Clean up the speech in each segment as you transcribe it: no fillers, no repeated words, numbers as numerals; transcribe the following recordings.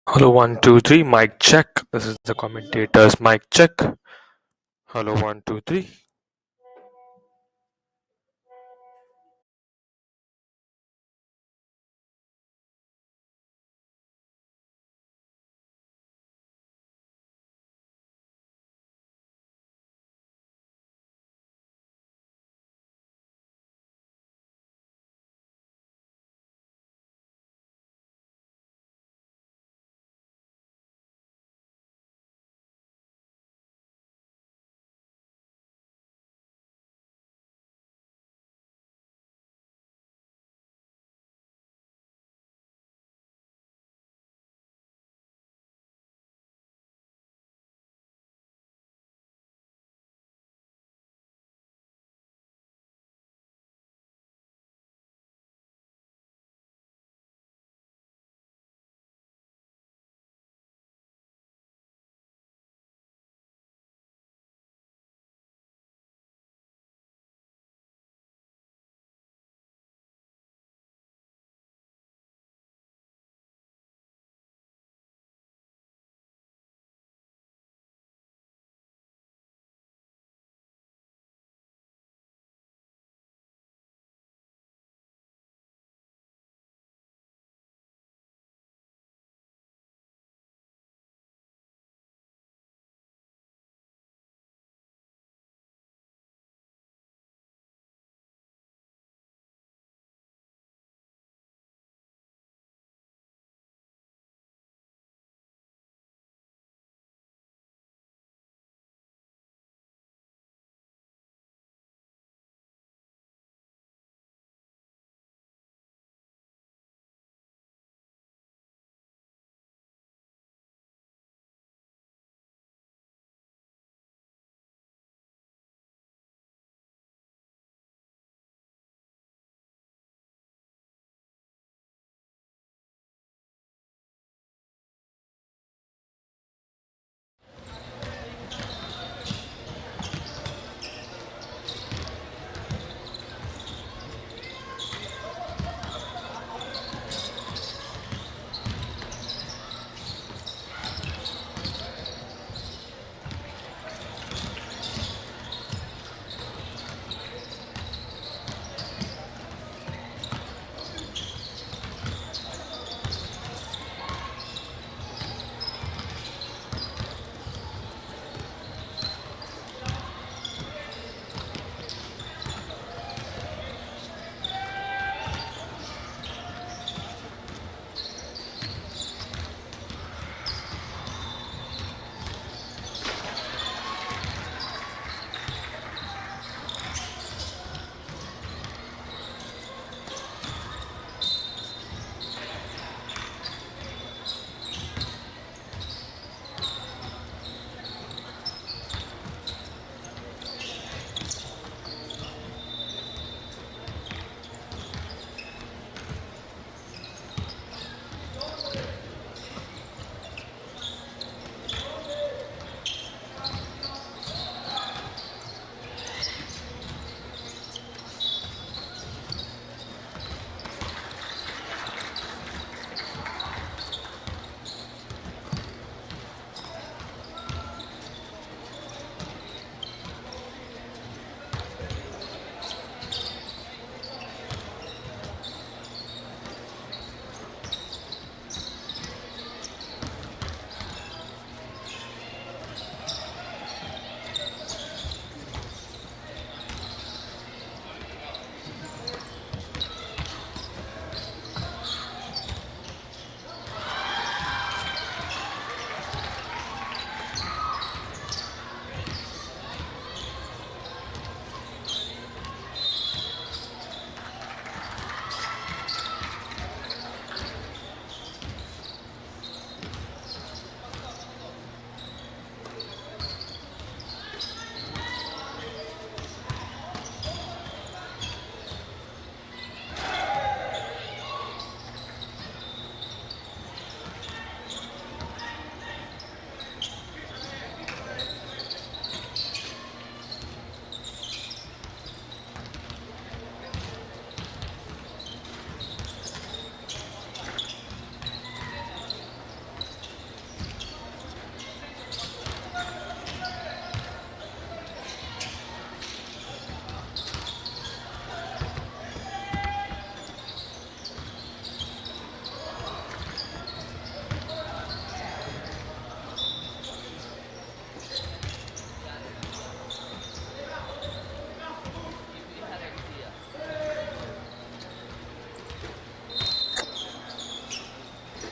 Hello, one, two, three, mic check. This is the commentator's mic check. Hello, one, two, three.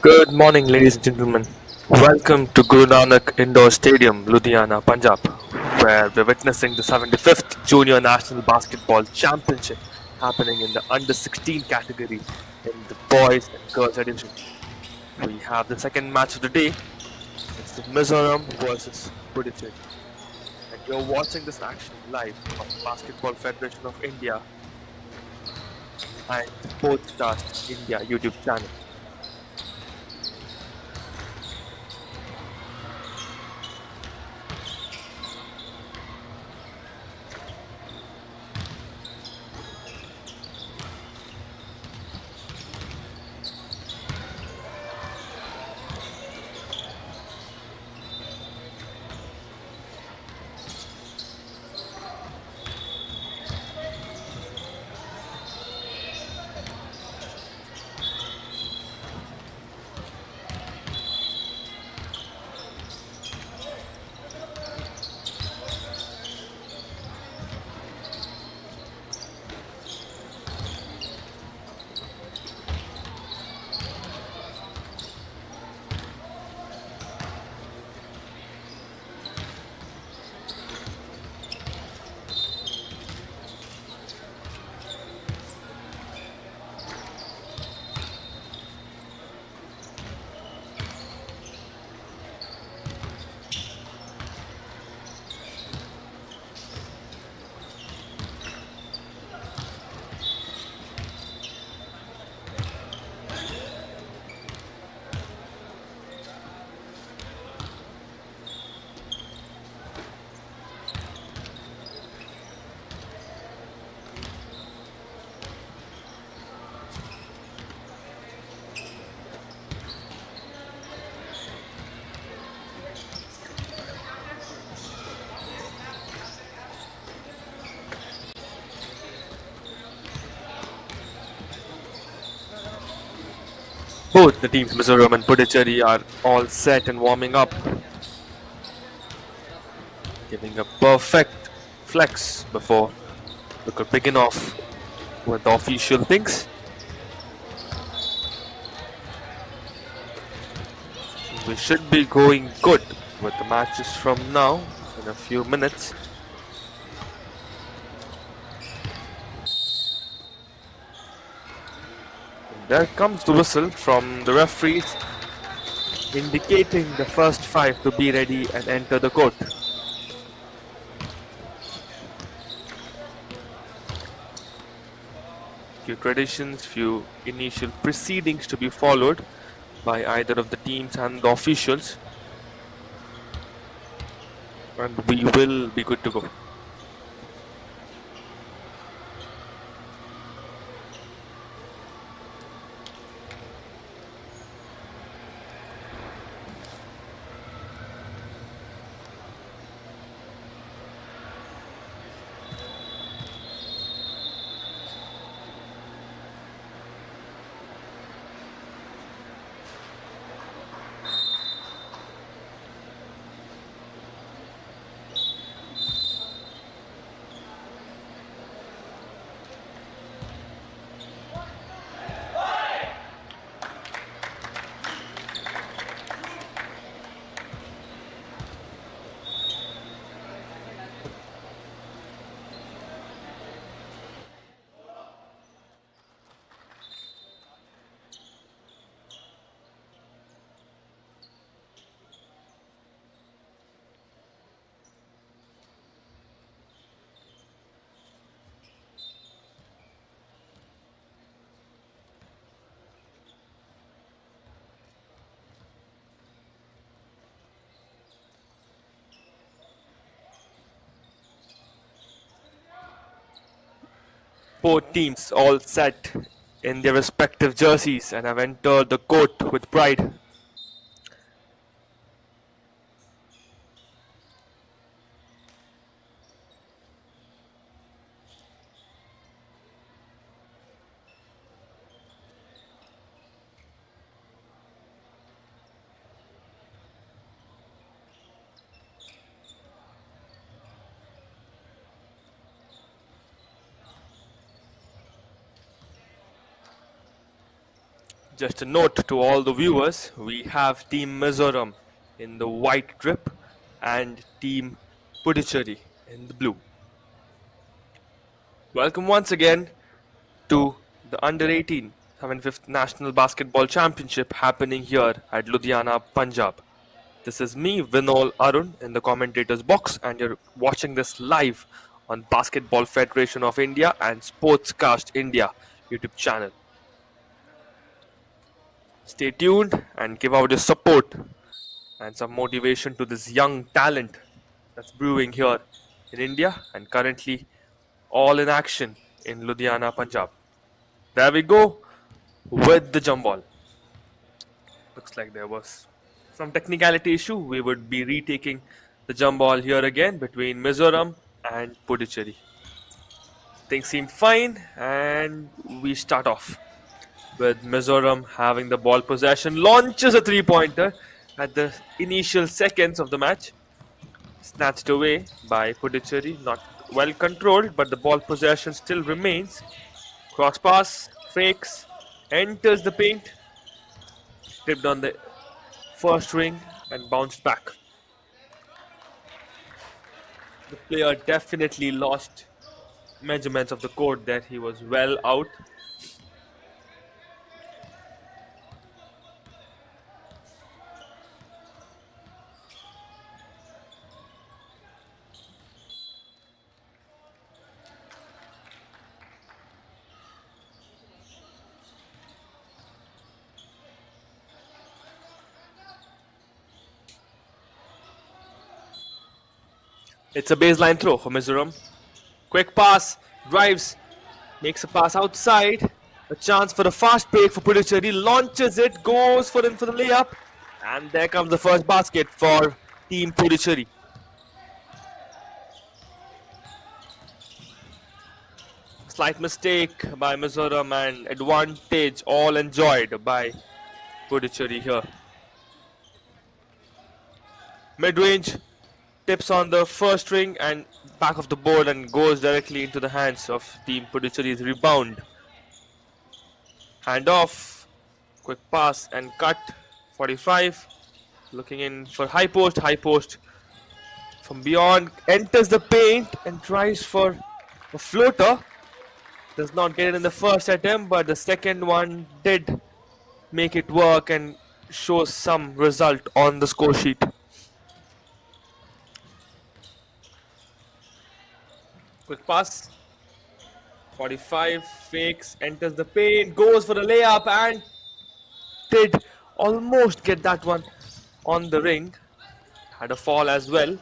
Good morning, ladies and gentlemen. Welcome to Guru Nanak Indoor Stadium, Ludhiana, Punjab, where we're witnessing the 75th Junior National Basketball Championship happening in the under 16 category in the boys and girls edition. We have the second match of the day. It's the Mizoram versus Puducherry. And you're watching this action live on the Basketball Federation of India and Sportscast India YouTube channel. Both the teams, Mizoram and Puducherry, are all set and warming up, giving a perfect flex before we could begin off with the official things. We should be going good with the matches from now in a few minutes. And there comes the whistle from the referees indicating the first five to be ready and enter the court. Few traditions, few initial proceedings to be followed by either of the teams and the officials, and we will be good to go. Both teams all set in their respective jerseys and have entered the court with pride. Just a note to all the viewers, we have Team Mizoram in the white drip and Team Puducherry in the blue. Welcome once again to the Under 18 75th National Basketball Championship happening here at Ludhiana, Punjab. This is me, Vinol Arun, in the commentator's box, and you're watching this live on Basketball Federation of India and Sportscast India YouTube channel. Stay tuned and give out your support and some motivation to this young talent that's brewing here in India and currently all in action in Ludhiana, Punjab. There we go with the jump ball. Looks like there was some technicality issue. We would be retaking the jump ball here again between Mizoram and Puducherry. Things seem fine, and we start off with Mizoram having the ball possession, launches a three-pointer at the initial seconds of the match. Snatched away by Puducherry, not well controlled, but the ball possession still remains. Cross pass, fakes, enters the paint, tipped on the first ring and bounced back. The player definitely lost measurements of the court there. He was well out. It's a baseline throw for Mizoram. Quick pass, drives, makes a pass outside. A chance for a fast break for Puducherry. Launches it, goes for him for the layup. And there comes the first basket for Team Puducherry. Slight mistake by Mizoram and advantage all enjoyed by Puducherry here. Mid-range, tips on the first ring and back of the board and goes directly into the hands of Team Puducherry's rebound. Hand off, quick pass and cut. 45, looking in for high post from beyond, enters the paint and tries for a floater. Does not get it in the first attempt, but the second one did make it work and shows some result on the score sheet. Quick pass. 45, fakes, enters the paint, goes for the layup and did almost get that one on the ring. Had a fall as well.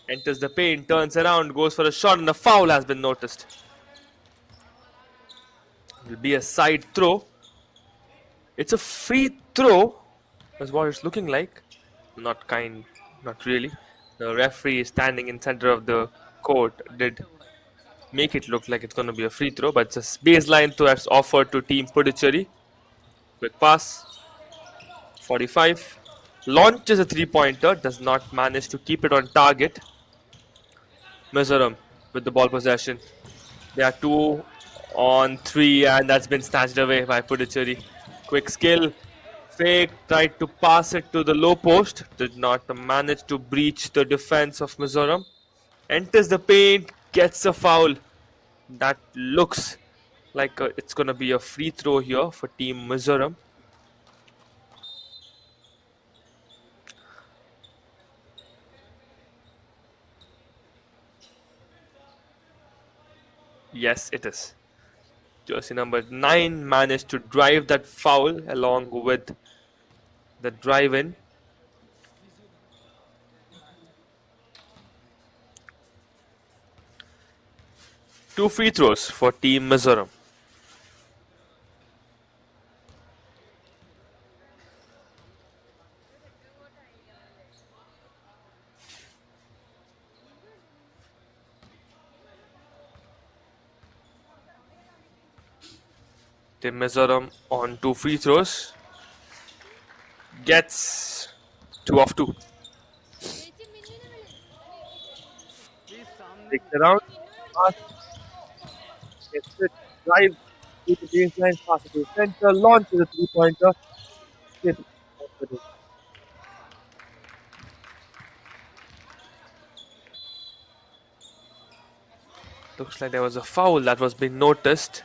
Enters the paint, turns around, goes for a shot, and a foul has been noticed. It will be a side throw. It's a free throw, is what it's looking like. Not really. The referee standing in center of the court did make it look like it's going to be a free throw, but it's a baseline throw that's offered to Team Puducherry. Quick pass. 45. Launches a three-pointer, does not manage to keep it on target. Mizoram with the ball possession. They are 2 on 3 and that's been snatched away by Puducherry. Quick skill. Fake, tried to pass it to the low post. Did not manage to breach the defense of Mizoram. Enters the paint, gets a foul. That looks like it's going to be a free throw here for Team Mizoram. Yes, it is. Jersey number 9 managed to drive that foul along with the drive in. Two free throws for Team Mizoram. Team Mizoram on 2 free throws. Gets 2 of 2. Takes around. Gets it. Drive. to the baseline, pass it to the center, launches a three-pointer. Straight to the rim. Looks like there was a foul that was being noticed.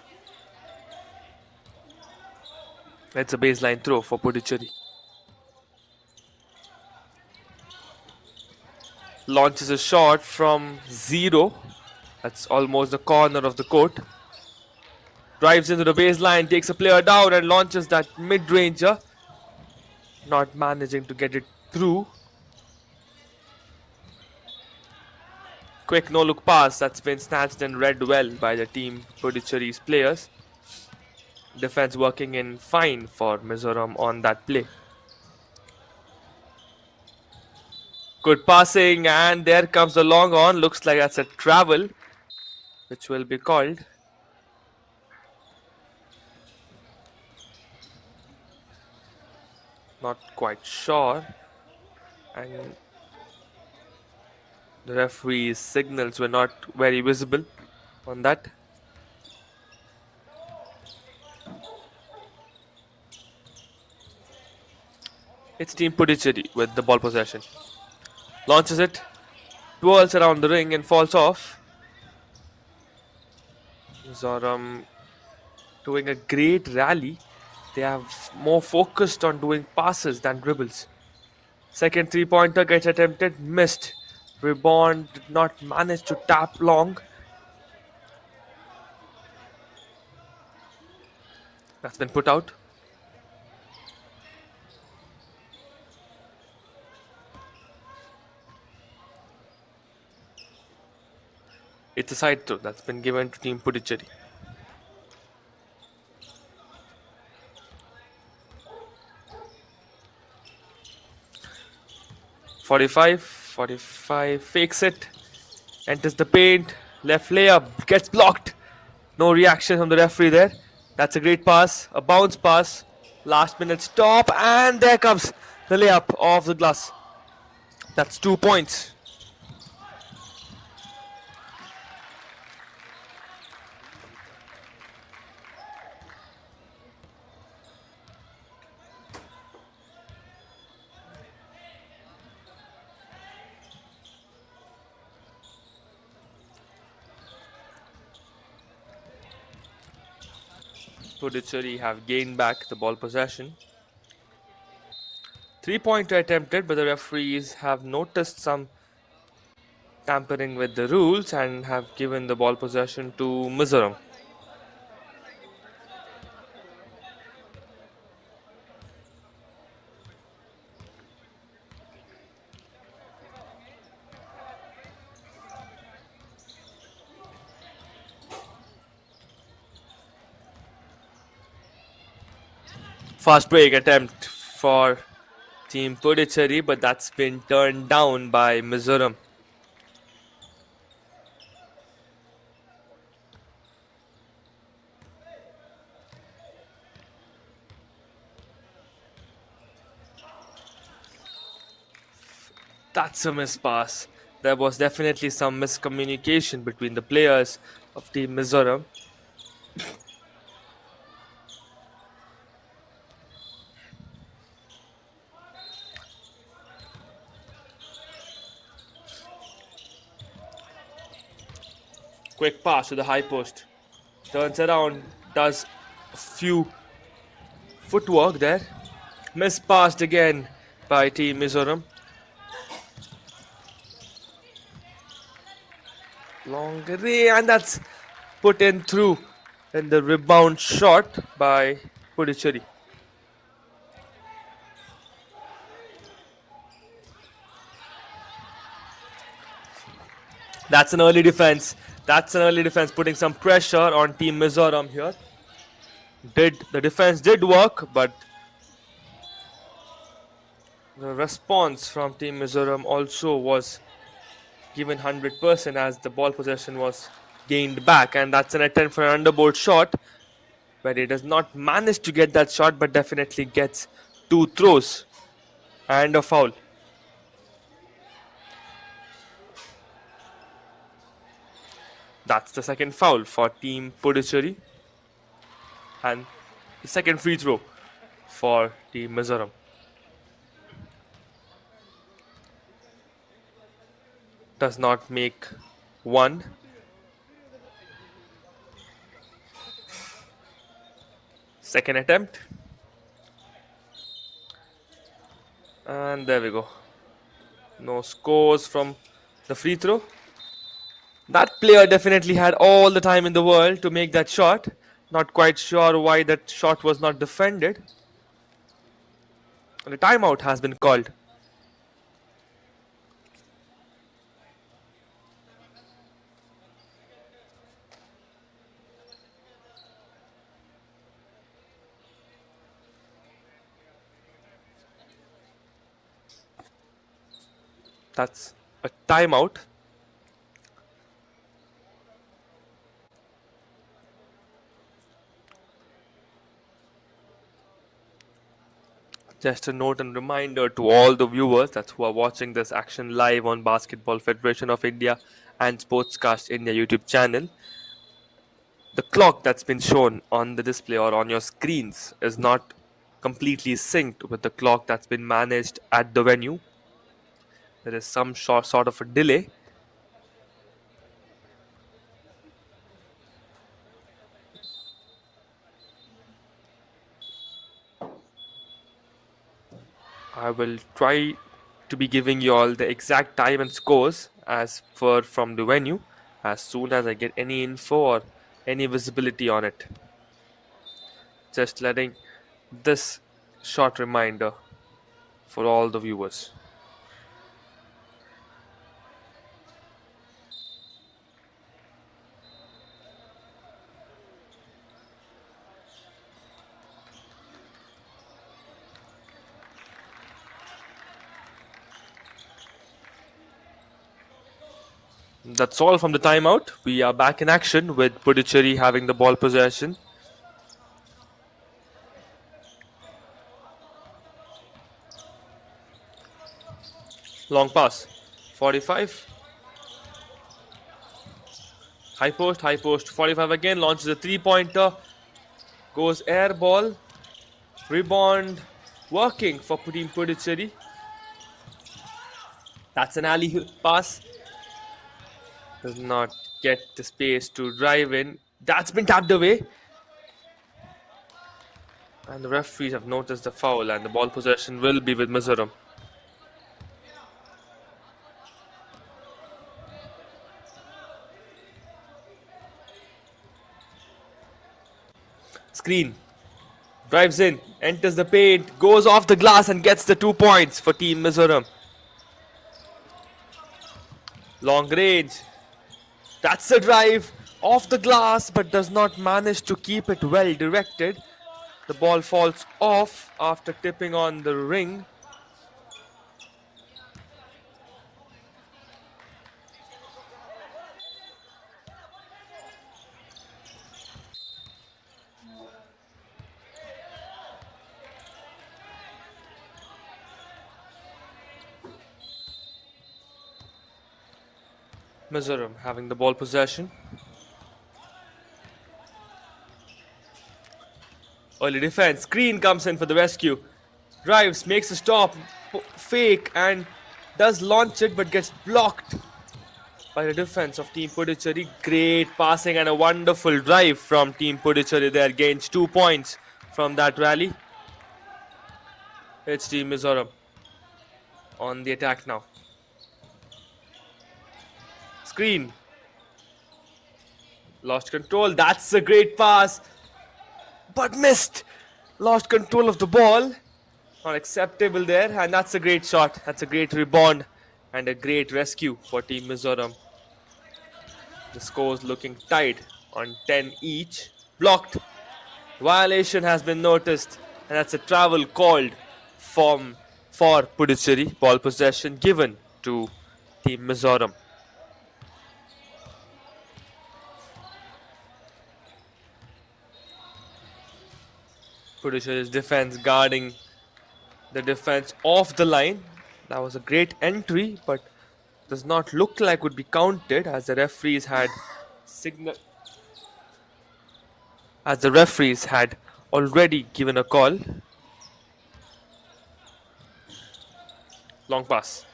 It's a baseline throw for Puducherry. Launches a shot from zero. That's almost the corner of the court. Drives into the baseline, takes a player down, and launches that mid-ranger. Not managing to get it through. Quick no-look pass that's been snatched and read well by the team Puducherry's players. Defense working in fine for Mizoram on that play. Good passing, and there comes the long on. Looks like that's a travel, which will be called. Not quite sure. And the referee's signals were not very visible on that. It's Team Puducherry with the ball possession. Launches it, twirls around the ring and falls off. Mizoram doing a great rally. They have more focused on doing passes than dribbles. Second three-pointer gets attempted, missed. Rebound did not manage to tap long. That's been put out. It's a side throw that's been given to Team Puducherry. Forty-five fakes it, enters the paint, left layup, gets blocked. No reaction from the referee there. That's a great pass, a bounce pass. Last minute stop, and there comes the layup off the glass. That's 2 points. Puducherry have gained back the ball possession. Three-pointer attempted, but the referees have noticed some tampering with the rules and have given the ball possession to Mizoram. Fast break attempt for Team Puducherry, but that's been turned down by Mizoram. That's a missed pass. There was definitely some miscommunication between the players of Team Mizoram. Quick pass to the high post. Turns around, does a few footwork there. Mispassed again by Team Mizoram. Long array, and that's put in through. And the rebound shot by Puducherry. That's an early defense. That's an early defense, putting some pressure on Team Mizoram here. The defense did work, but the response from Team Mizoram also was given 100% as the ball possession was gained back, and that's an attempt for an underboard shot where he does not manage to get that shot, but definitely gets two throws and a foul. That's the second foul for Team Puducherry. And the second free throw for Team Mizoram. Does not make one. Second attempt. And there we go. No scores from the free throw. That player definitely had all the time in the world to make that shot. Not quite sure why that shot was not defended. And a timeout has been called. That's a timeout. Just a note and reminder to all the viewers that who are watching this action live on Basketball Federation of India and Sportscast India YouTube channel. The clock that's been shown on the display or on your screens is not completely synced with the clock that's been managed at the venue. There is some sort of a delay. I will try to be giving you all the exact time and scores as per from the venue as soon as I get any info or any visibility on it. Just letting this short reminder for all the viewers. That's all from the timeout. We are back in action with Puducherry having the ball possession. Long pass. 45. High post, 45 again. Launches a three-pointer. Goes air ball. Rebound. Working for Team Puducherry. That's an alley pass. Does not get the space to drive in. That's been tapped away. And the referees have noticed the foul, and the ball possession will be with Mizoram. Screen. Drives in, enters the paint, goes off the glass and gets the 2 points for Team Mizoram. Long range. That's a drive off the glass but does not manage to keep it well directed. The ball falls off after tipping on the ring. Mizoram having the ball possession. Early defense. Screen comes in for the rescue. Drives, makes a stop, fake, and does launch it but gets blocked by the defense of Team Puducherry. Great passing and a wonderful drive from Team Puducherry there. Gains 2 points from that rally. It's Team Mizoram on the attack now. Screen. Lost control. That's a great pass. But missed. Lost control of the ball. Not acceptable there. And that's a great shot. That's a great rebound. And a great rescue for Team Mizoram. The scores looking tied on 10 each. Blocked. Violation has been noticed. And that's a travel called for Puducherry. Ball possession given to Team Mizoram. Puducherry's defense guarding the defense off the line. That was a great entry, but does not look like would be counted as the referees had signal. as the referees had already given a call. Long pass.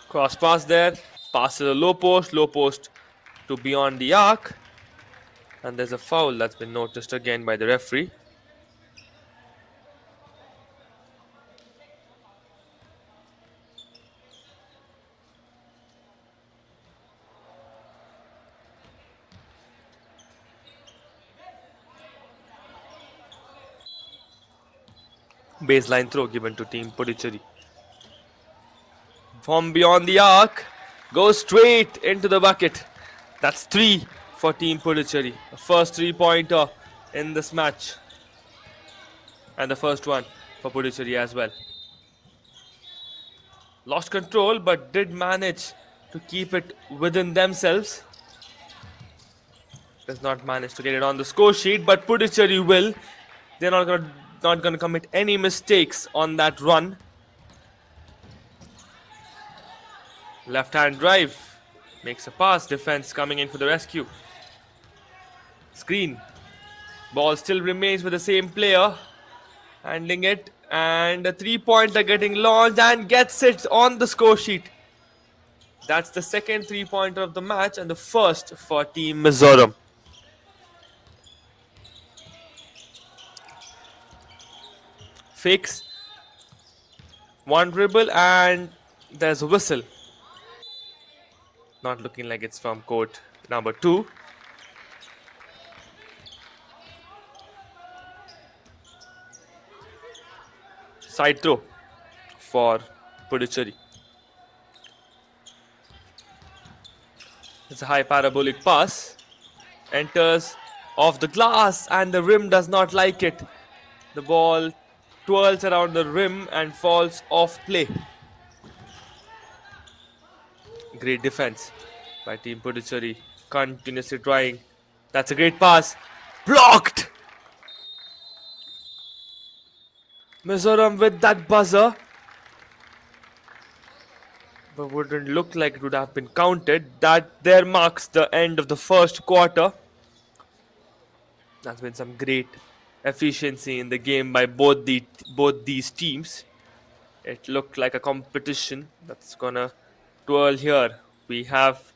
Cross pass there. Pass to the low post to beyond the arc. And there's a foul that's been noticed again by the referee. Baseline throw given to Team Puducherry. From beyond the arc, goes straight into the bucket. That's 3 for Team Puducherry. The first 3-pointer in this match. And the first one for Puducherry as well. Lost control but did manage to keep it within themselves. Does not manage to get it on the score sheet, but Puducherry will. They're not gonna commit any mistakes on that run. Left hand drive. Makes a pass. Defense coming in for the rescue. Screen. Ball still remains with the same player. Handling it. And a 3-pointer getting launched and gets it on the score sheet. That's the second 3-pointer of the match and the first for Team Mizoram. Fakes. One dribble and there's a whistle. Not looking like it's from court number 2. Side throw for Puducherry. It's a high parabolic pass. Enters off the glass and the rim does not like it. The ball twirls around the rim and falls off play. Great defense by Team Puducherry. Continuously trying. That's a great pass. Blocked! Mizoram with that buzzer. But wouldn't look like it would have been counted. That there marks the end of the first quarter. That's been some great efficiency in the game by both these teams. It looked like a competition that's gonna twirl here. We have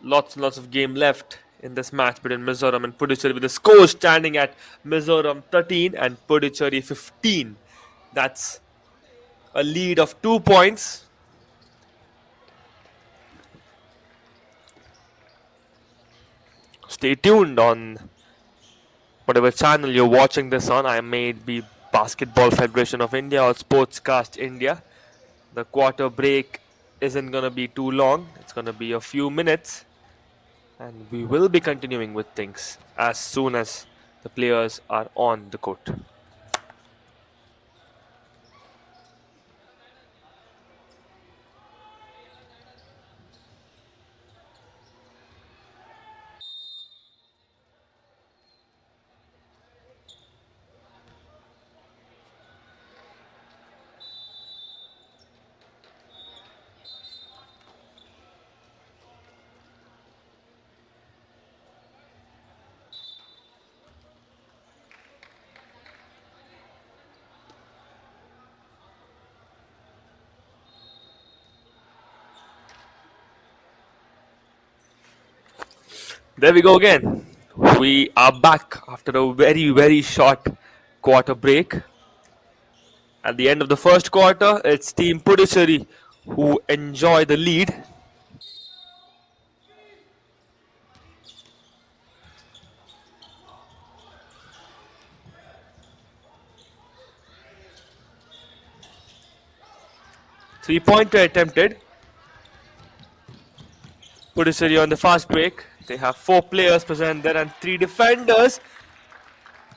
lots and lots of game left in this match between Mizoram and Puducherry, with the score standing at Mizoram 13 and Puducherry 15. That's a lead of 2 points. Stay tuned on whatever channel you're watching this on. I may be Basketball Federation of India or Sportscast India. The quarter break isn't going to be too long. It's going to be a few minutes. And we will be continuing with things as soon as the players are on the court. There we go again. We are back after a very, very short quarter break. At the end of the first quarter, it's Team Puducherry who enjoy the lead. Three-pointer attempted. Puducherry on the fast break. They have 4 players present there and 3 defenders.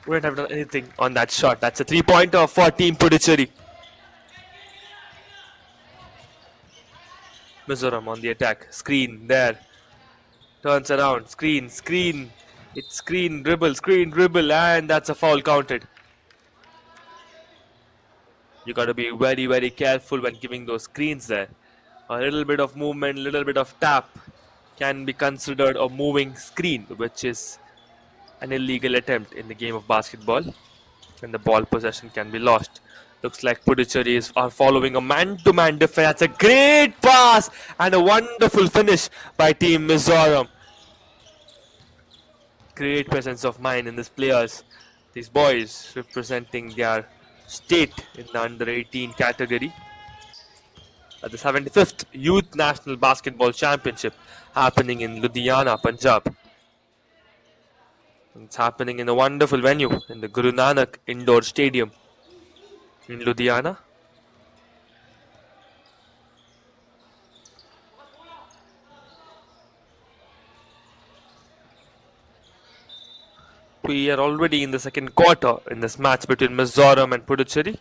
Wouldn't have done anything on that shot. That's a 3-pointer for Team Puducherry. Mizoram on the attack. Screen there. Turns around. Screen. It's screen, dribble, and that's a foul counted. You got to be very, very careful when giving those screens there. A little bit of movement, little bit of tap can be considered a moving screen, which is an illegal attempt in the game of basketball, and the ball possession can be lost. Looks like Puducherry are following a man-to-man defense. That's a great pass and a wonderful finish by Team Mizoram. Great presence of mind in these players. These boys representing their state in the under 18 category at the 75th Youth National Basketball Championship happening in Ludhiana, Punjab. It's happening in a wonderful venue in the Guru Nanak Indoor Stadium in Ludhiana. We are already in the second quarter in this match between Mizoram and Puducherry.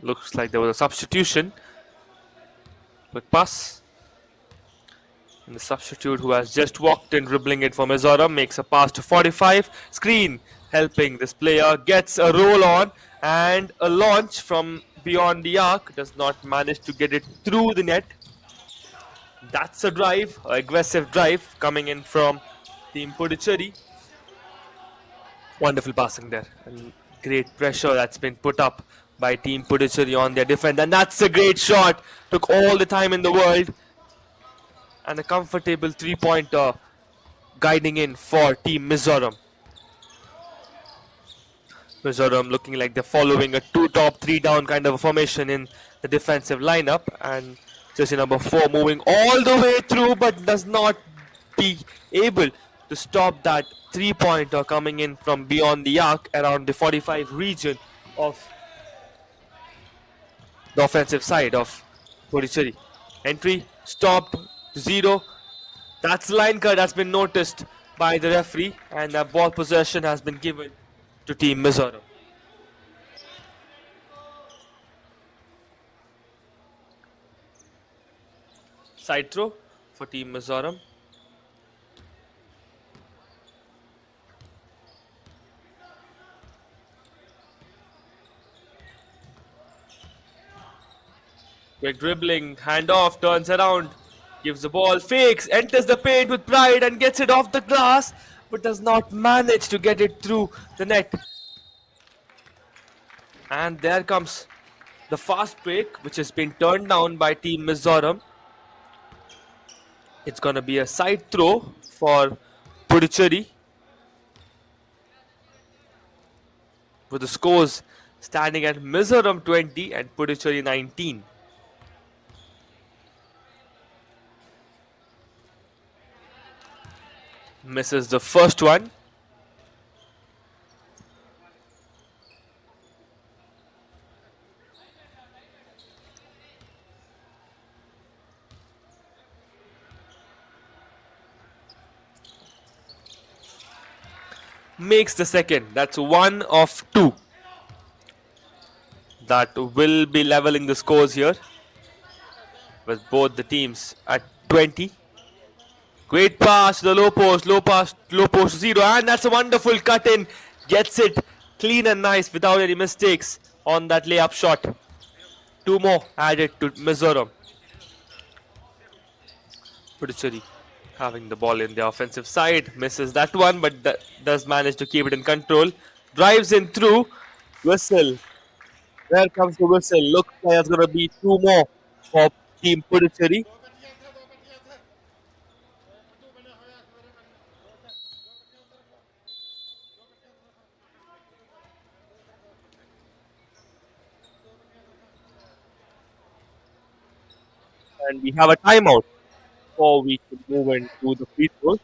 Looks like there was a substitution. Quick pass. And the substitute who has just walked in, dribbling it for Mizoram, makes a pass to 45. Screen helping this player, gets a roll on and a launch from beyond the arc. Does not manage to get it through the net. That's a drive, aggressive drive coming in from Team Puducherry. Wonderful passing there. And great pressure that's been put up by Team Puducherry on their defense. And that's a great shot. Took all the time in the world. And a comfortable three-pointer guiding in for Team Mizoram. Mizoram looking like they're following a two top, three down kind of a formation in the defensive lineup. And jersey number 4 moving all the way through but does not be able to stop that three-pointer coming in from beyond the arc around the 45 region of the offensive side of Puducherry. Entry stopped to 0. That's line cut that's been noticed by the referee, and the ball possession has been given to Team Mizoram. Side throw for Team Mizoram. Quick dribbling, hand off, turns around, gives the ball, fakes, enters the paint with pride and gets it off the glass, but does not manage to get it through the net. And there comes the fast break, which has been turned down by Team Mizoram. It's going to be a side throw for Puducherry, with the scores standing at Mizoram 20 and Puducherry 19. Misses the first one. Makes the second. That's 1 of 2. That will be leveling the scores here with both the teams at 20. Great pass to the low post, low post 0, and that's a wonderful cut in. Gets it clean and nice without any mistakes on that layup shot. 2 more added to Mizoram. Puducherry having the ball in the offensive side, misses that one, but does manage to keep it in control. Drives in through, whistle. There comes the whistle. Looks like there's going to be 2 more for Team Puducherry. And we have a timeout before we can move into the free throws.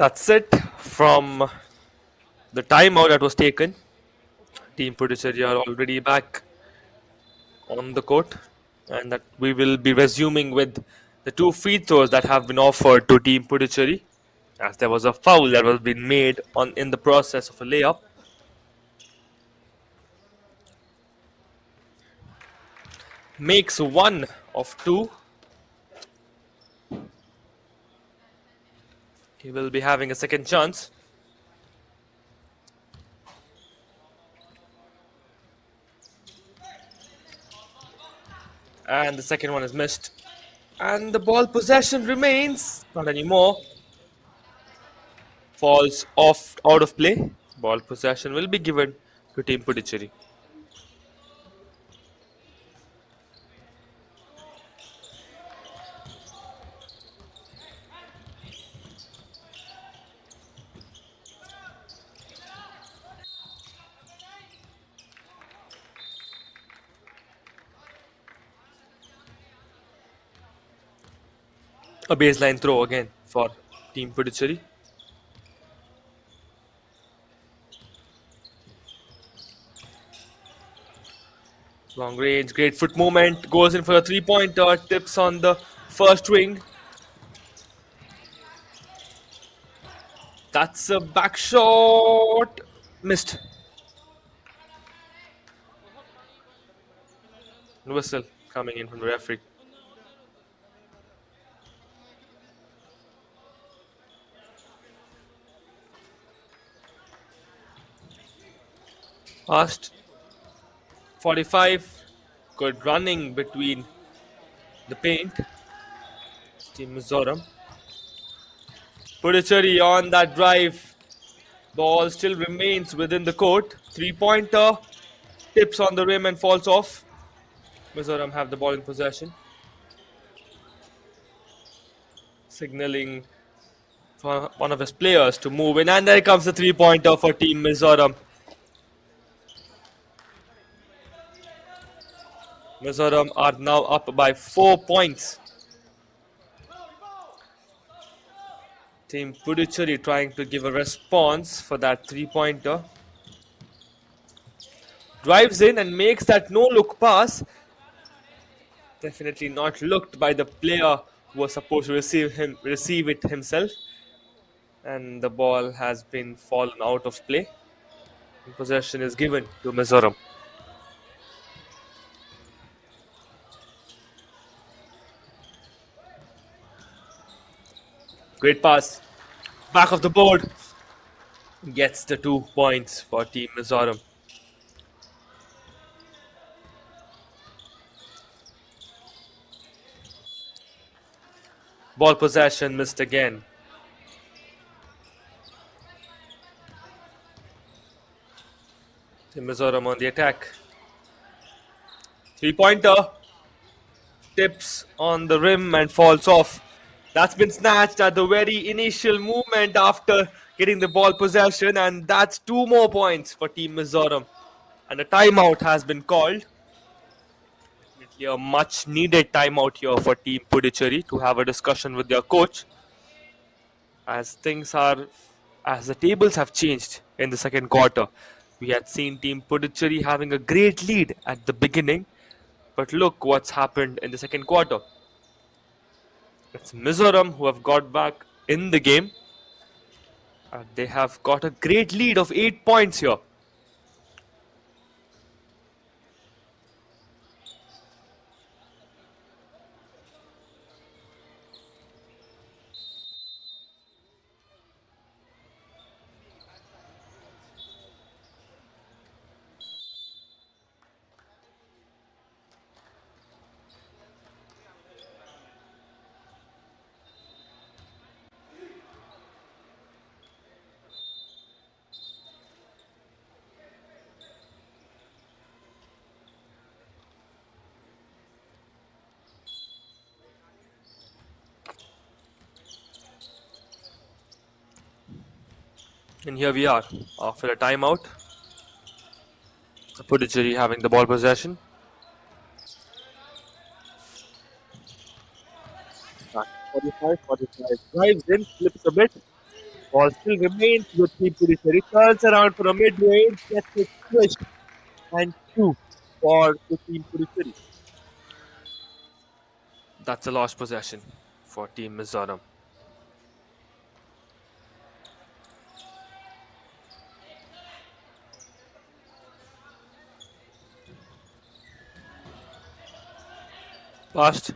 That's it from the timeout that was taken. Team Puducherry are already back on the court, and that we will be resuming with the two free throws that have been offered to Team Puducherry, as there was a foul that was being made on in the process of a layup. Makes one of two. He will be having a second chance. And the second one is missed. And the ball possession remains. Not anymore. Falls off out of play. Ball possession will be given to Team Puducherry. A baseline throw again for Team Puducherry. Long range, great foot movement, goes in for a three-pointer, tips on the first wing. That's a back shot. Missed. Whistle coming in from the referee. Past 45. Good running between the paint. Team Mizoram. Puducherry on that drive. Ball still remains within the court. Three-pointer. Tips on the rim and falls off. Mizoram have the ball in possession. Signaling for one of his players to move in. And there comes the three-pointer for Team Mizoram. Mizoram are now up by 4 points. Team Puducherry trying to give a response for that three-pointer. Drives in and makes that no-look pass. Definitely not looked by the player who was supposed to receive it himself. And the ball has been fallen out of play. And possession is given to Mizoram. Great pass. Back of the board. Gets the 2 points for Team Mizoram. Ball possession missed again. Team Mizoram on the attack. Three-pointer. Tips on the rim and falls off. That's been snatched at the very initial movement after getting the ball possession, and that's 2 more points for Team Mizoram. And a timeout has been called. Definitely a much needed timeout here for Team Puducherry to have a discussion with their coach. As the tables have changed in the second quarter. We had seen Team Puducherry having a great lead at the beginning, but look what's happened in the second quarter. It's Mizoram who have got back in the game. And they have got a great lead of 8 points here. And here we are after a timeout. Puducherry having the ball possession. 45, 45. Drives in, flips a bit. Ball still remains with Team Puducherry. Turns around for a mid-range, gets it swished, and two for the Team Puducherry. That's a lost possession for Team Mizoram. Past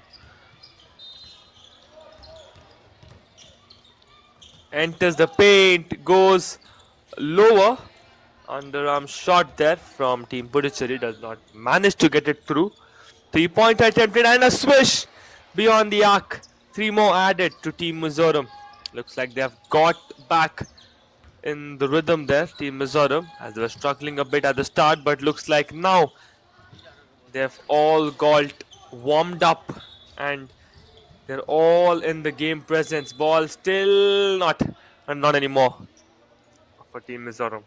enters the paint, goes lower. Underarm shot there from Team Puducherry does not manage to get it through. 3 point attempted and a swish beyond the arc. Three more added to Team Mizoram. Looks like they have got back in the rhythm there, Team Mizoram, as they were struggling a bit at the start, but looks like now they've all got warmed up and they're all in the game presence. Ball still not, and not anymore for Team Mizoram.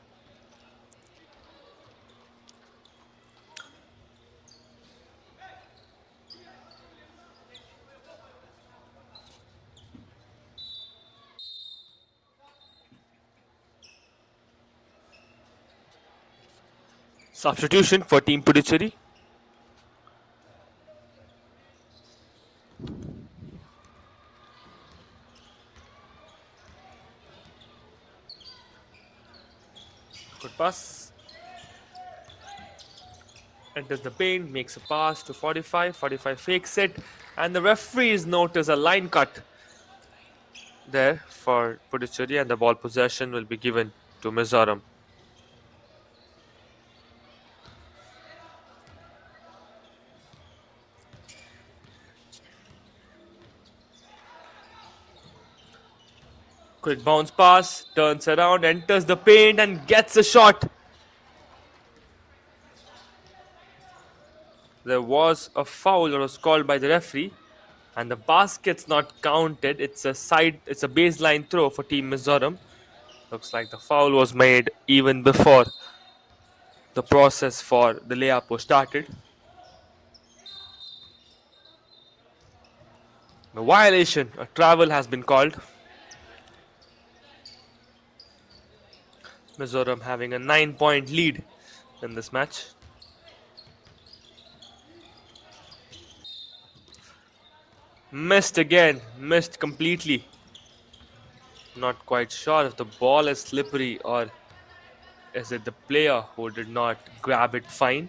Substitution for Team Puducherry. Good pass. Enters the paint, makes a pass to 45. 45 fakes it, and the referees notice a line cut there for Puducherry, and the ball possession will be given to Mizoram. Quick bounce pass, turns around, enters the paint, and gets a shot. There was a foul that was called by the referee, and the basket's not counted. It's a baseline throw for Team Mizoram. Looks like the foul was made even before the process for the layup was started. The violation, a travel has been called. Mizoram having a 9 point lead in this match. Missed again, missed completely. Not quite sure if the ball is slippery or is it the player who did not grab it fine.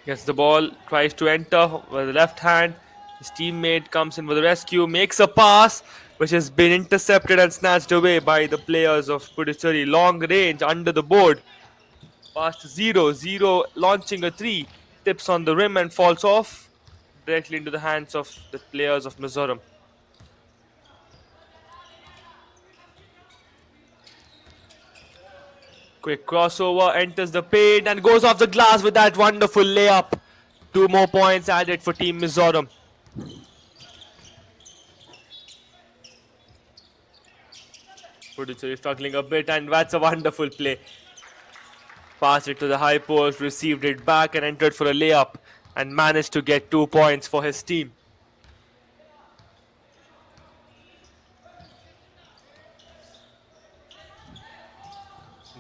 Gets the ball, tries to enter with the left hand. His teammate comes in with a rescue, makes a pass, which has been intercepted and snatched away by the players of Puducherry. Long range under the board. Pass to 0. Launching a three. Tips on the rim and falls off directly into the hands of the players of Mizoram. Quick crossover, enters the paint and goes off the glass with that wonderful layup. 2 more points added for Team Mizoram. Puducherry struggling a bit, and that's a wonderful play. Passed it to the high post, received it back, and entered for a layup, and managed to get 2 points for his team.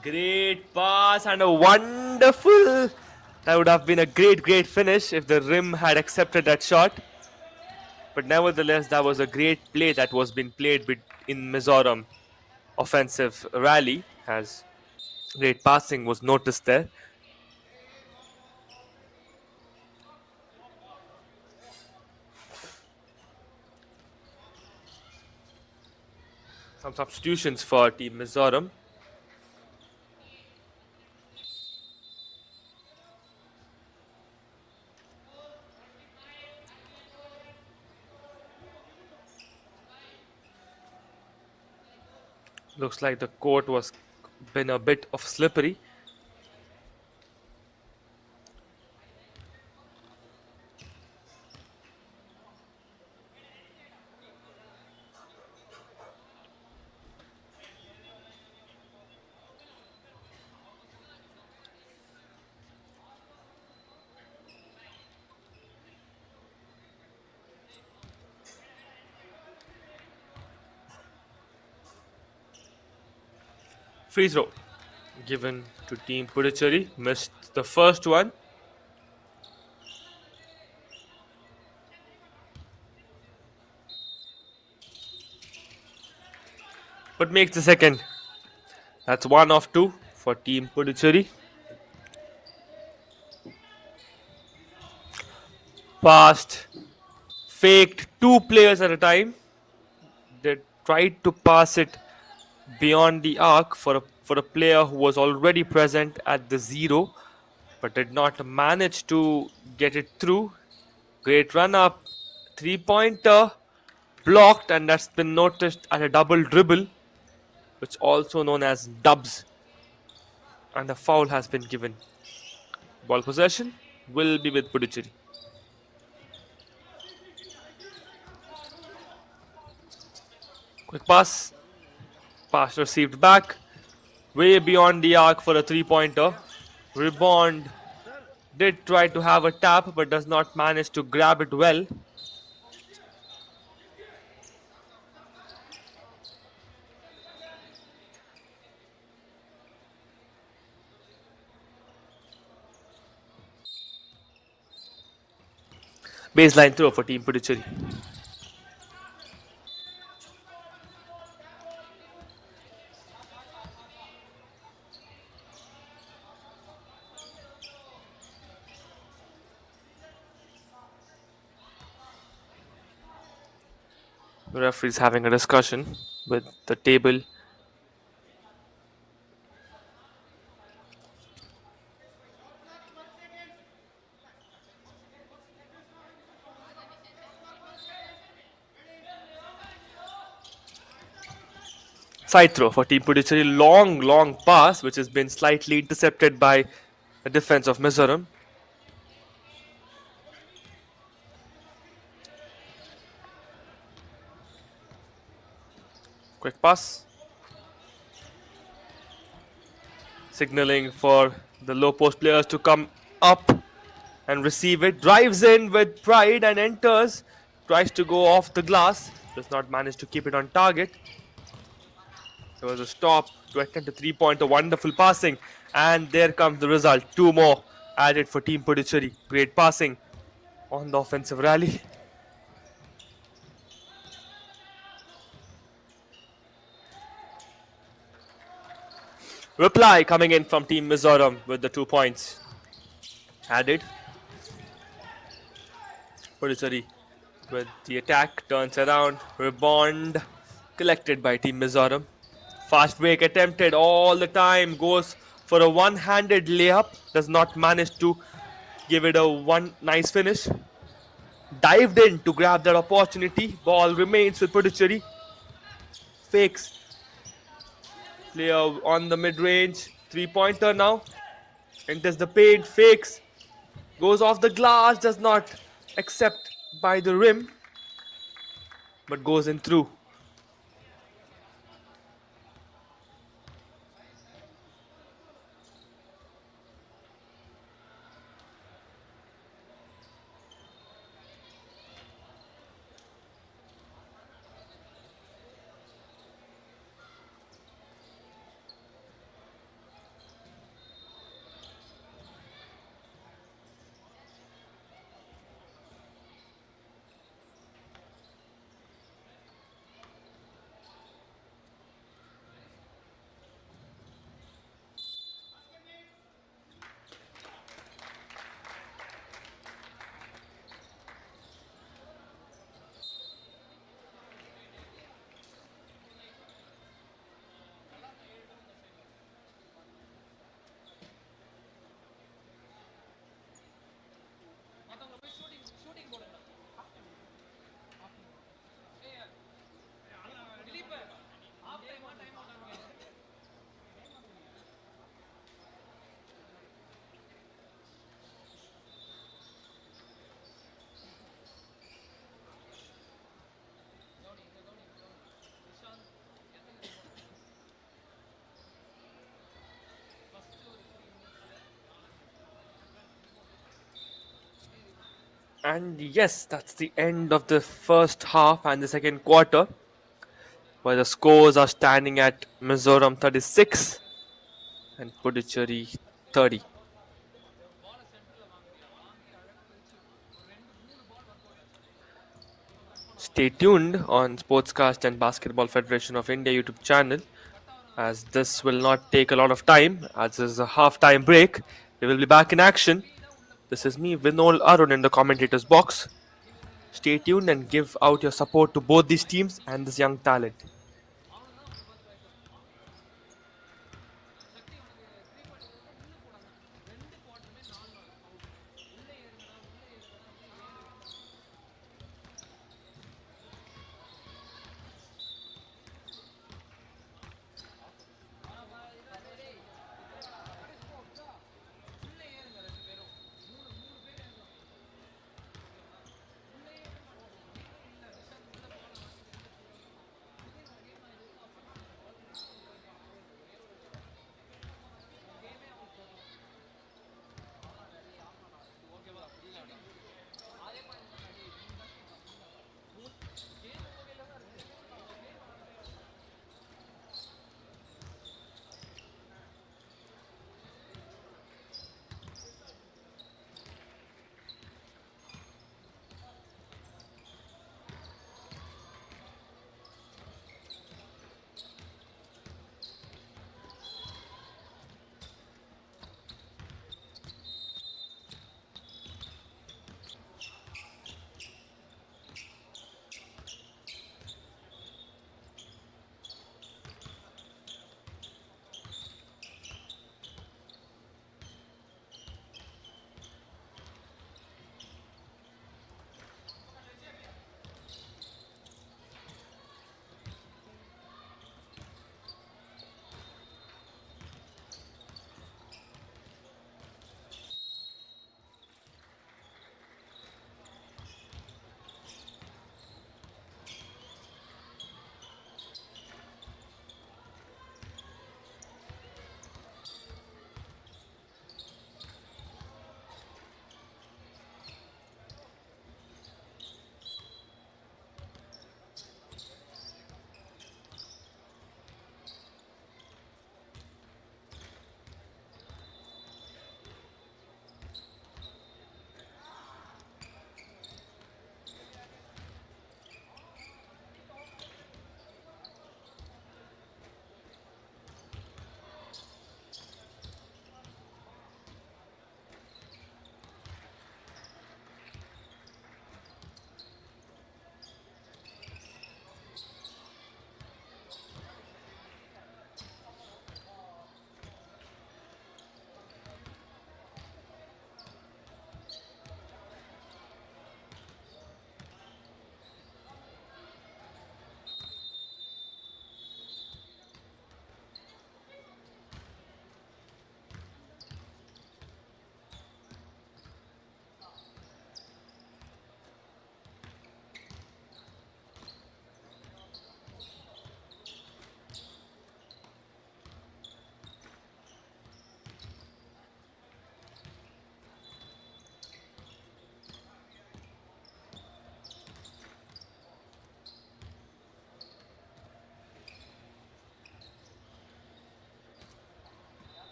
Great pass and a wonderful. That would have been a great finish if the rim had accepted that shot. But nevertheless, that was a great play that was being played in Mizoram. Offensive rally, as great passing was noticed there. Some substitutions for Team Mizoram. Looks like the court was been a bit of slippery. Free throw given to Team Puducherry. Missed the first one, but makes the second. That's one of two for Team Puducherry. Passed, faked two players at a time. They tried to pass it beyond the arc for a player who was already present at the zero, but did not manage to get it through. Great run up, 3 pointer blocked, and that's been noticed at a double dribble, which also known as dubs, and a foul has been given. Ball possession will be with Puducherry. Quick pass received back, way beyond the arc for a 3 pointer. Rebound did try to have a tap but does not manage to grab it well. Baseline throw for Team Puducherry. The referee is having a discussion with the table. Side throw for Team Puducherry. Long pass, which has been slightly intercepted by the defense of Mizoram. Quick pass. Signaling for the low post players to come up and receive it. Drives in with pride and enters. Tries to go off the glass. Does not manage to keep it on target. There was a stop to attempt a 3 pointer. Wonderful passing. And there comes the result. Two more added for Team Puducherry. Great passing on the offensive rally. Reply coming in from Team Mizoram with the 2 points added. Puducherry with the attack, turns around, rebound collected by Team Mizoram. Fast break attempted all the time, goes for a one-handed layup, does not manage to give it a one nice finish. Dived in to grab that opportunity, ball remains with Puducherry. Fakes, player on the mid-range, 3-pointer now, enters the paint, fakes, goes off the glass, does not accept by the rim, but goes in through. And yes, that's the end of the first half and the second quarter. where the scores are standing at Mizoram 36 and Puducherry 30. Stay tuned on Sportscast and Basketball Federation of India YouTube channel, as this will not take a lot of time, as this is a half-time break. We will be back in action. This is me, Vinol Arun, in the commentators box. Stay tuned and give out your support to both these teams and this young talent.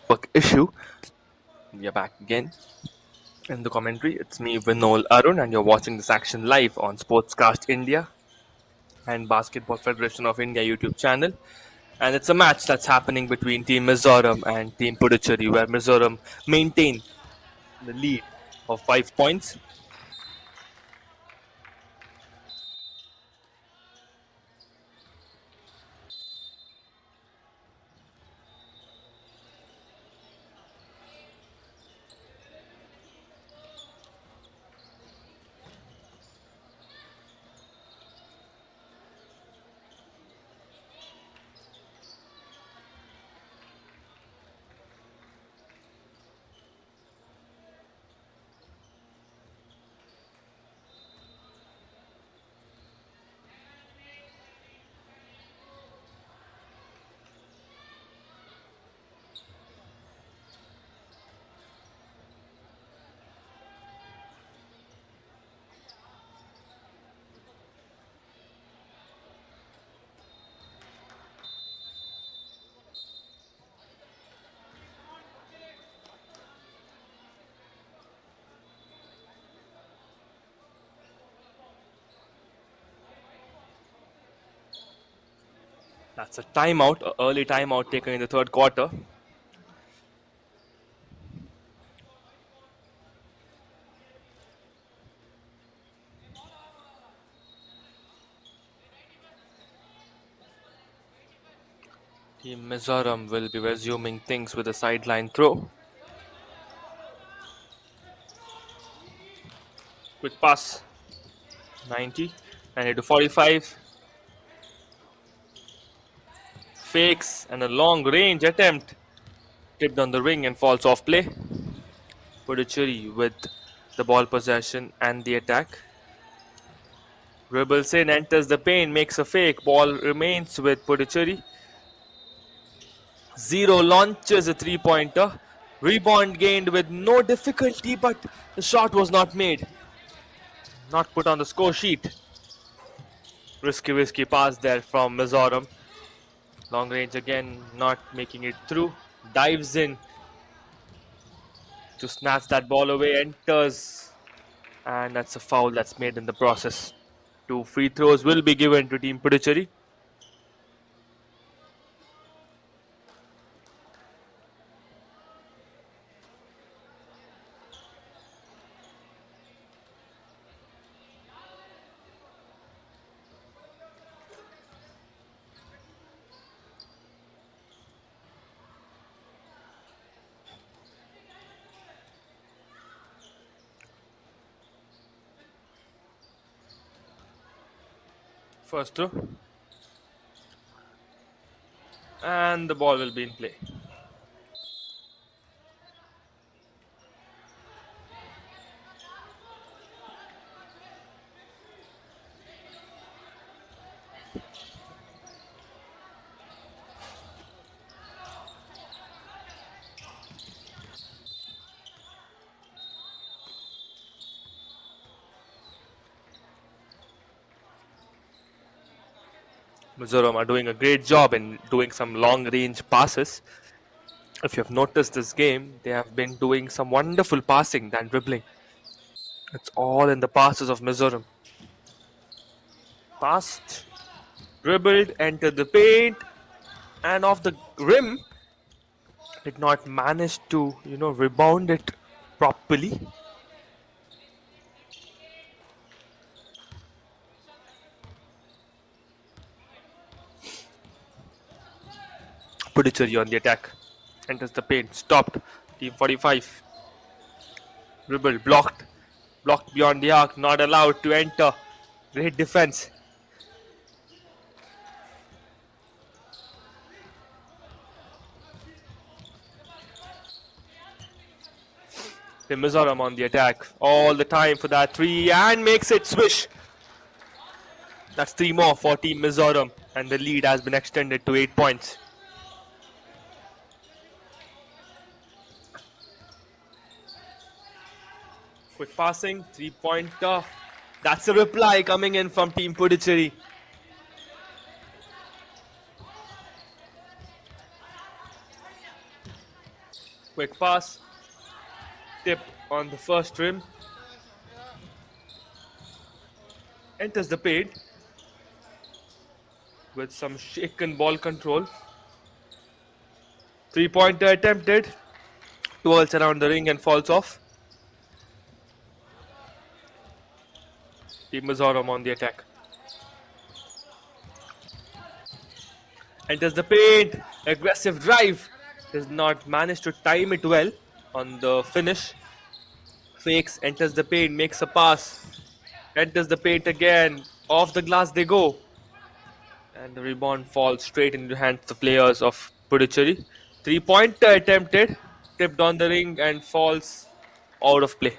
Work issue. We are back again in the commentary. It's me, Vinol Arun, and you're watching this action live on Sportscast India and Basketball Federation of India YouTube channel. And it's a match that's happening between Team Mizoram and Team Puducherry, where Mizoram maintain the lead of 5 points. That's a timeout, an early timeout taken in the third quarter. Team Mizoram will be resuming things with a sideline throw. Quick pass. 90. 90 to 45. Fakes and a long range attempt. Tipped on the ring and falls off play. Puducherry with the ball possession and the attack. Dribbles in, enters the paint, makes a fake. Ball remains with Puducherry. Zero launches a three-pointer. Rebound gained with no difficulty, but the shot was not made. Not put on the score sheet. Risky pass there from Mizoram. Long range again, not making it through. Dives in to snatch that ball away, enters, and that's a foul that's made in the process. Two free throws will be given to Team Puducherry. First throw. And the ball will be in play. Mizoram are doing a great job in doing some long range passes. If you have noticed this game, they have been doing some wonderful passing than dribbling. It's all in the passes of Mizoram. Passed, dribbled, entered the paint, and off the rim, did not manage to, rebound it properly. Puducherry on the attack. Enters the paint. Stopped. Team 45. Dribble. Blocked. Blocked beyond the arc. Not allowed to enter. Great defense. The Mizoram on the attack. All the time for that three. And makes it swish. That's three more for Team Mizoram. And the lead has been extended to 8 points. Quick passing, three-pointer. That's a reply coming in from Team Puducherry. Quick pass, tip on the first rim, enters the paint with some shaken ball control. Three-pointer attempted, twirls around the ring and falls off. Team Mizoram on the attack. Enters the paint, aggressive drive. Does not manage to time it well on the finish. Fakes, enters the paint, makes a pass. Enters the paint again. Off the glass they go. And the rebound falls straight into the hands of the players of Puducherry. Three-pointer attempted, tipped on the ring and falls out of play.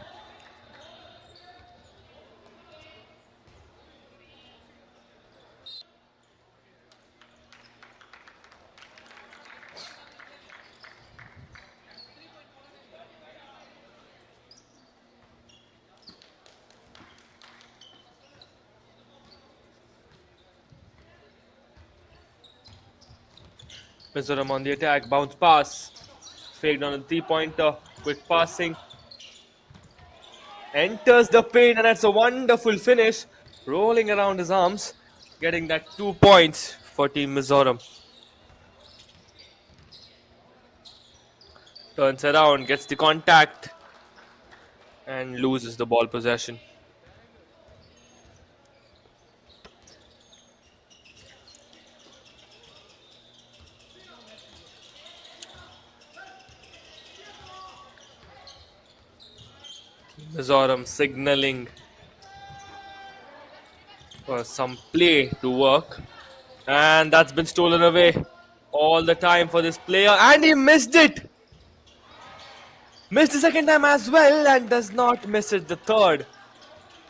Mizoram on the attack, bounce pass. Faked on a three-pointer, quick passing. Enters the paint and that's a wonderful finish. Rolling around his arms, getting that 2 points for Team Mizoram. Turns around, gets the contact and loses the ball possession. Mizoram signaling for some play to work. And that's been stolen away all the time for this player. And he missed it! Missed the second time as well and does not miss it the third.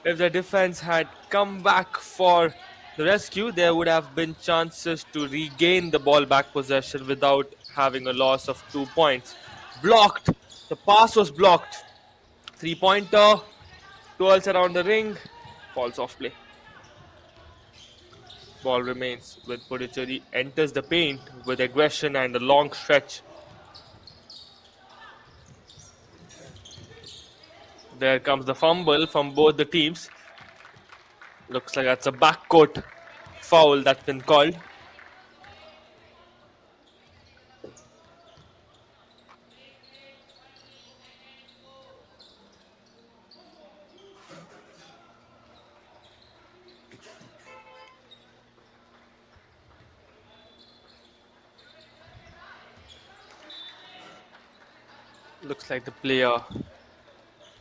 If the defense had come back for the rescue, there would have been chances to regain the ball back possession without having a loss of 2 points. Blocked. The pass was blocked. Three-pointer. Twirls around the ring. Falls off play. Ball remains with Puducherry. Enters the paint with aggression and a long stretch. There comes the fumble from both the teams. Looks like that's a backcourt foul that's been called. Looks like the player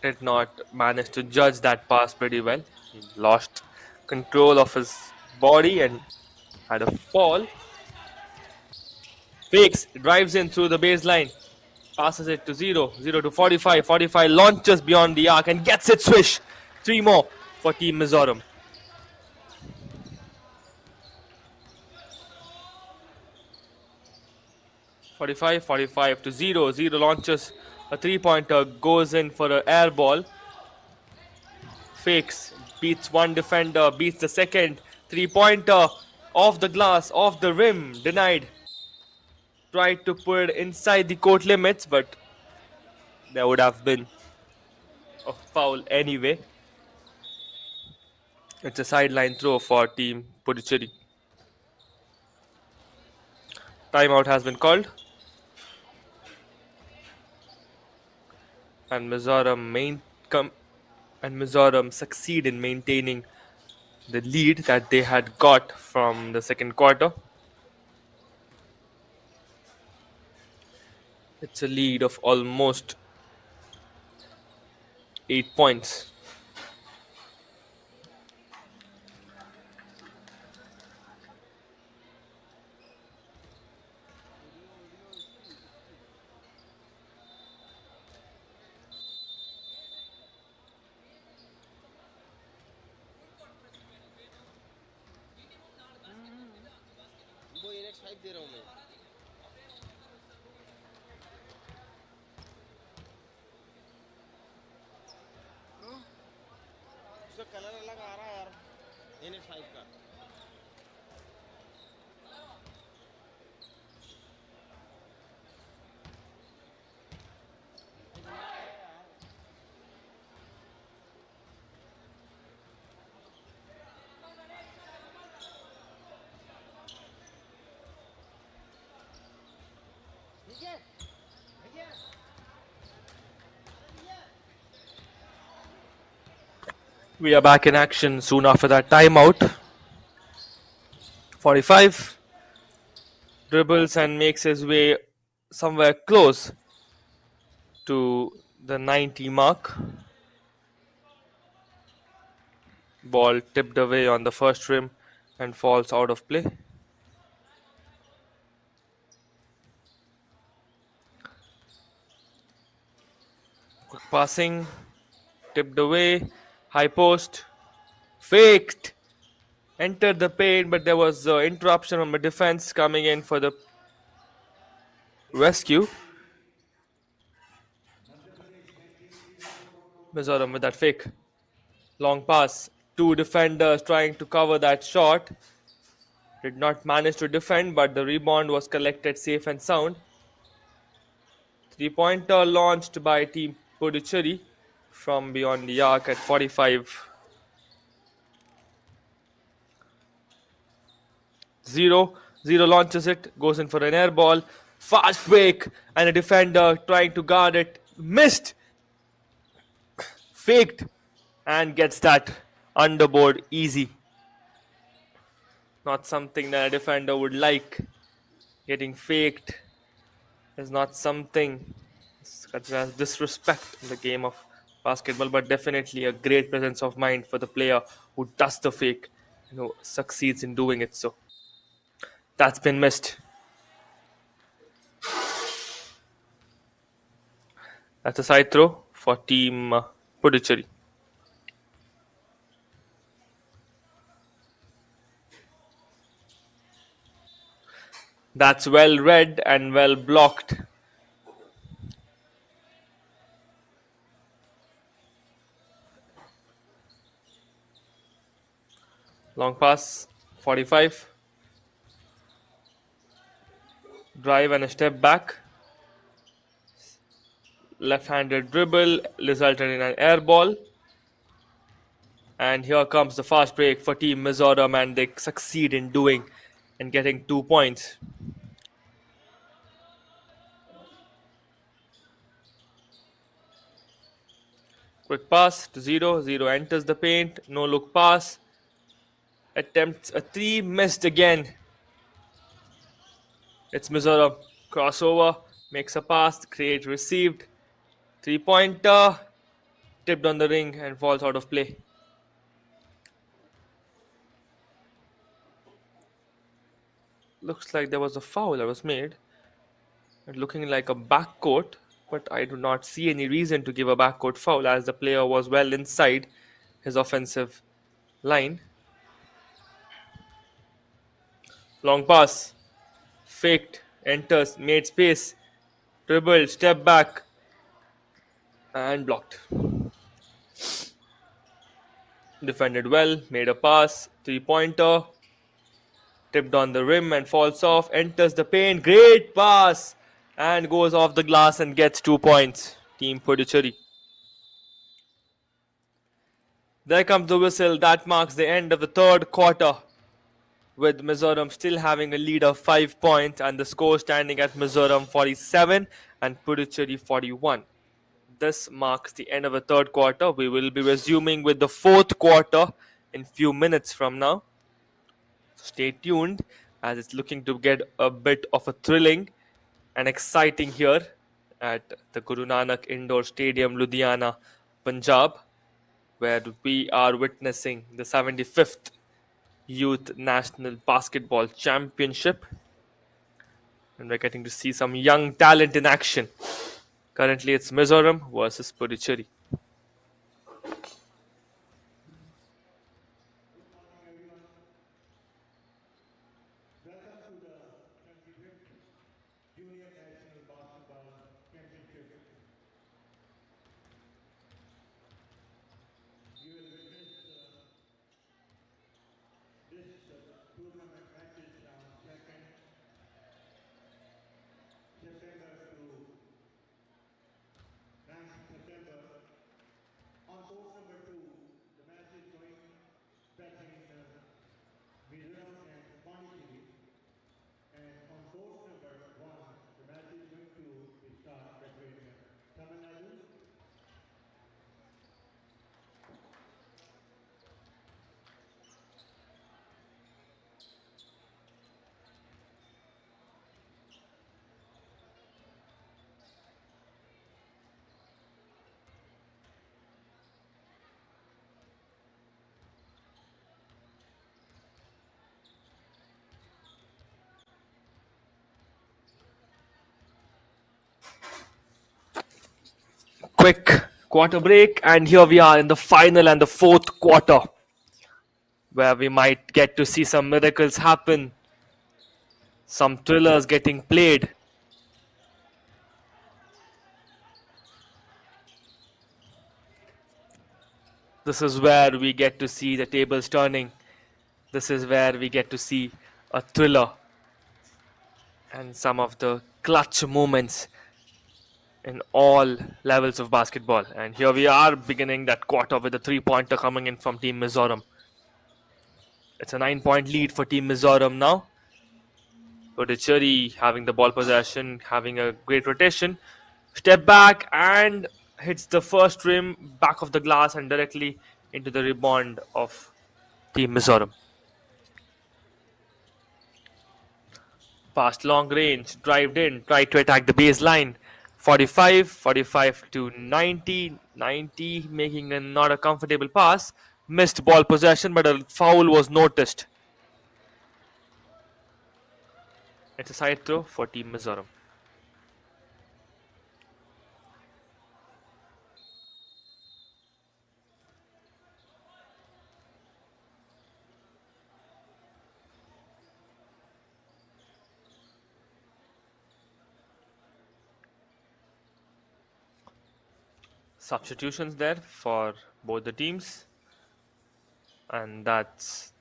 did not manage to judge that pass pretty well. He lost control of his body and had a fall. Fakes, drives in through the baseline, passes it to 0 to 45. 45 launches beyond the arc and gets it swish. Three more for Team Mizoram. 45 to 0. 0 launches a three-pointer, goes in for an air ball. Fakes, beats one defender, beats the second. Three-pointer, off the glass, off the rim, denied. Tried to put it inside the court limits, but there would have been a foul anyway. It's a sideline throw for Team Puducherry. Timeout has been called. And Mizoram succeed in maintaining the lead that they had got from the second quarter. It's a lead of almost 8 points. वो इनेक्स 5 दे रहा हूँ मैं उसका colour अलग आ रहा है यार इनेक्स 5 का We are back in action soon after that timeout. 45 dribbles and makes his way somewhere close to the 90 mark. Ball tipped away on the first rim and falls out of play. Quick passing, tipped away, high post, faked, entered the paint, but there was interruption on the defense coming in for the rescue. Mizoram with that fake. Long pass. Two defenders trying to cover that shot. Did not manage to defend, but the rebound was collected safe and sound. Three-pointer launched by Team Puducherry from beyond the arc at 45. 0. 0 launches it, goes in for an air ball. Fast break, and a defender trying to guard it. Missed. Faked. And gets that underboard easy. Not something that a defender would like. Getting faked is not something that has disrespect in the game of basketball, but definitely a great presence of mind for the player who does the fake, succeeds in doing it. So that's been missed. That's a side throw for Team Puducherry. That's well read and well blocked. Long pass, 45. Drive and a step back. Left-handed dribble resulted in an air ball. And here comes the fast break for Team Mizoram, and they succeed in doing and getting 2 points. Quick pass to 0. 0 enters the paint. No look pass. Attempts a 3. Missed again. It's Mizoram. Crossover. Makes a pass. Create received. 3-pointer. Tipped on the ring and falls out of play. Looks like there was a foul that was made. Looking like a backcourt, but I do not see any reason to give a backcourt foul as the player was well inside his offensive line. Long pass. Faked. Enters. Made space. Dribbled. Step back. And blocked. Defended well. Made a pass. 3-pointer. Tipped on the rim and falls off. Enters the paint. Great pass. And goes off the glass and gets 2 points. Team Puducherry. There comes the whistle. That marks the end of the third quarter, with Mizoram still having a lead of 5 points and the score standing at Mizoram 47 and Puducherry 41. This marks the end of the third quarter. We will be resuming with the fourth quarter in few minutes from now. Stay tuned, as it's looking to get a bit of a thrilling and exciting here at the Guru Nanak Indoor Stadium, Ludhiana, Punjab, where we are witnessing the 75th Youth National Basketball Championship. And we're getting to see some young talent in action. Currently, it's Mizoram versus Puducherry. Welcome to the 25th Junior National Basketball Championship. You will witness this tournament matches from 2nd September to 9th September. On course number 2, the match is going between Mizoram and Puducherry. And on course number 1, the match is going to start between Tamil Nadu quick quarter break, and here we are in the final and the fourth quarter, where we might get to see some miracles happen, some thrillers getting played. This is where we get to see the tables turning. This is where we get to see a thriller and some of the clutch moments in all levels of basketball. And here we are beginning that quarter with a 3-pointer coming in from Team Mizoram. It's a 9-point lead for Team Mizoram now. Puducherry having the ball possession, having a great rotation. Step back and hits the first rim, back of the glass, and directly into the rebound of Team Mizoram. Past long range, drived in, tried to attack the baseline. 45 to 90, making not a comfortable pass. Missed ball possession, but a foul was noticed. It's a side throw for Team Mizoram. Substitutions there for both the teams, and that's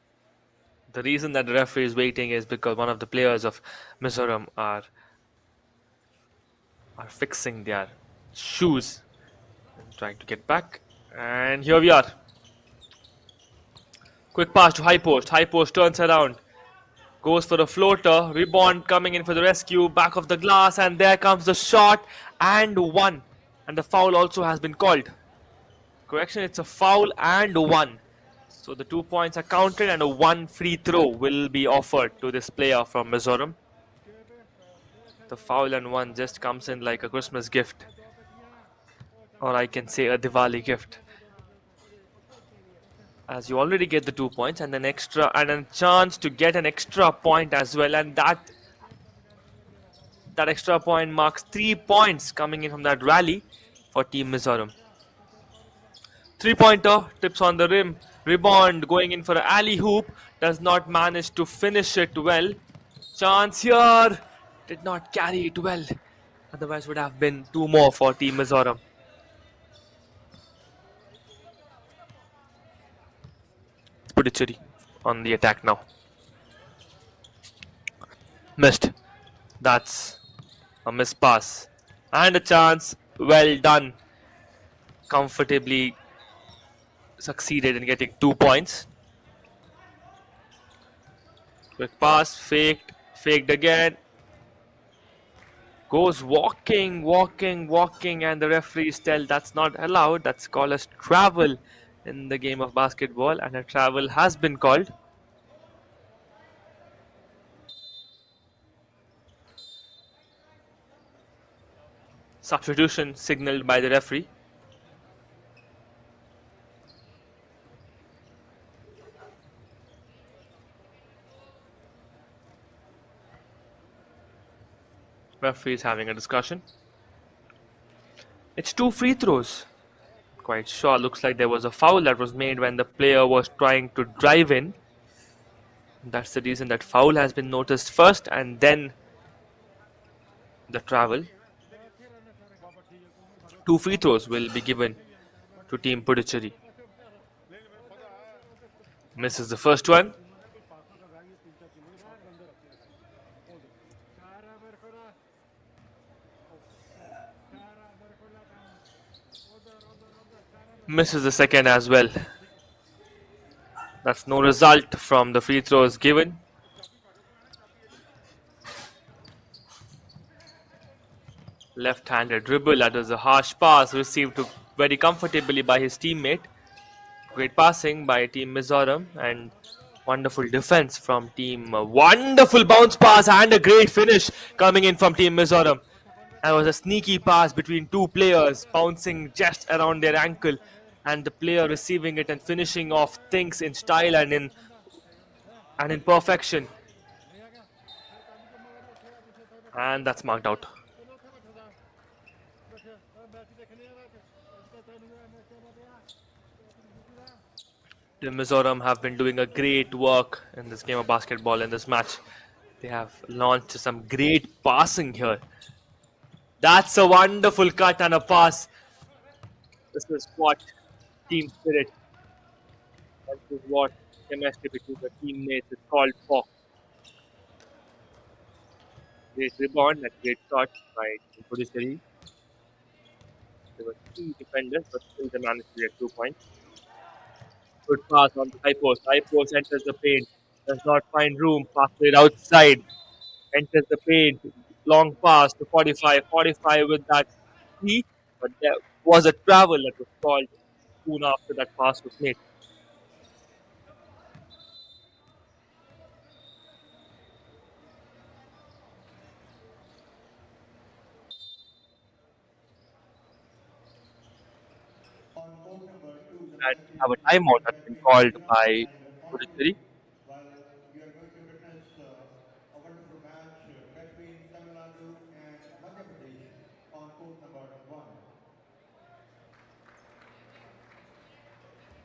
the reason that the referee is waiting is because one of the players of Mizoram are fixing their shoes and trying to get back. And here we are. Quick pass to high post. High post turns around, goes for a floater. Rebound coming in for the rescue. Back of the glass, and there comes the shot and one. And the foul also has been called. Correction, it's a foul and one. So the 2 points are counted, and a one free throw will be offered to this player from Mizoram. The foul and one just comes in like a Christmas gift, or I can say a Diwali gift, as you already get the 2 points and an extra and a chance to get an extra point as well, and that extra point marks 3 points coming in from that rally for Team Mizoram. 3-pointer, tips on the rim, rebound going in for an alley hoop, does not manage to finish it well. Chance here, did not carry it well, otherwise would have been 2 more for Team Mizoram. Puducherry on the attack now. Missed. That's a missed pass. And a chance. Well done. Comfortably succeeded in getting 2 points. Quick pass. Faked again. Goes walking, and the referees tell that's not allowed. That's called as travel in the game of basketball, and a travel has been called. Substitution signaled by the referee. Referee is having a discussion. It's 2 free throws. Quite sure. Looks like there was a foul that was made when the player was trying to drive in. That's the reason that foul has been noticed first, and then the travel. 2 free throws will be given to Team Puducherry. Misses the first one. Misses the second as well. That's no result from the free throws given. Left-handed dribble, that was a harsh pass received very comfortably by his teammate. Great passing by Team Mizoram and wonderful defense from Team. Wonderful bounce pass and a great finish coming in from Team Mizoram. That was a sneaky pass between 2 players, bouncing just around their ankle, and the player receiving it and finishing off things in style and in perfection. And that's marked out. The Mizoram have been doing a great work in this game of basketball in this match. They have launched some great passing here. That's a wonderful cut and a pass. This is what team spirit, this is what chemistry between the teammates is called for. Great rebound and great shot by Puducherry. There were three defenders, but still they managed to get 2 points. Good pass on the high post. High post enters the paint. Does not find room. Passes it outside. Enters the paint. Long pass to 45. 45 with that speed. But there was a travel that was called soon after that pass was made. On court number 2, the And match we is have a going timeout that's been between called Mizoram by and Puducherry. Pondicherry, while we are going to witness a wonderful match between Tamil Nadu and Madhya Pradesh on court number 1.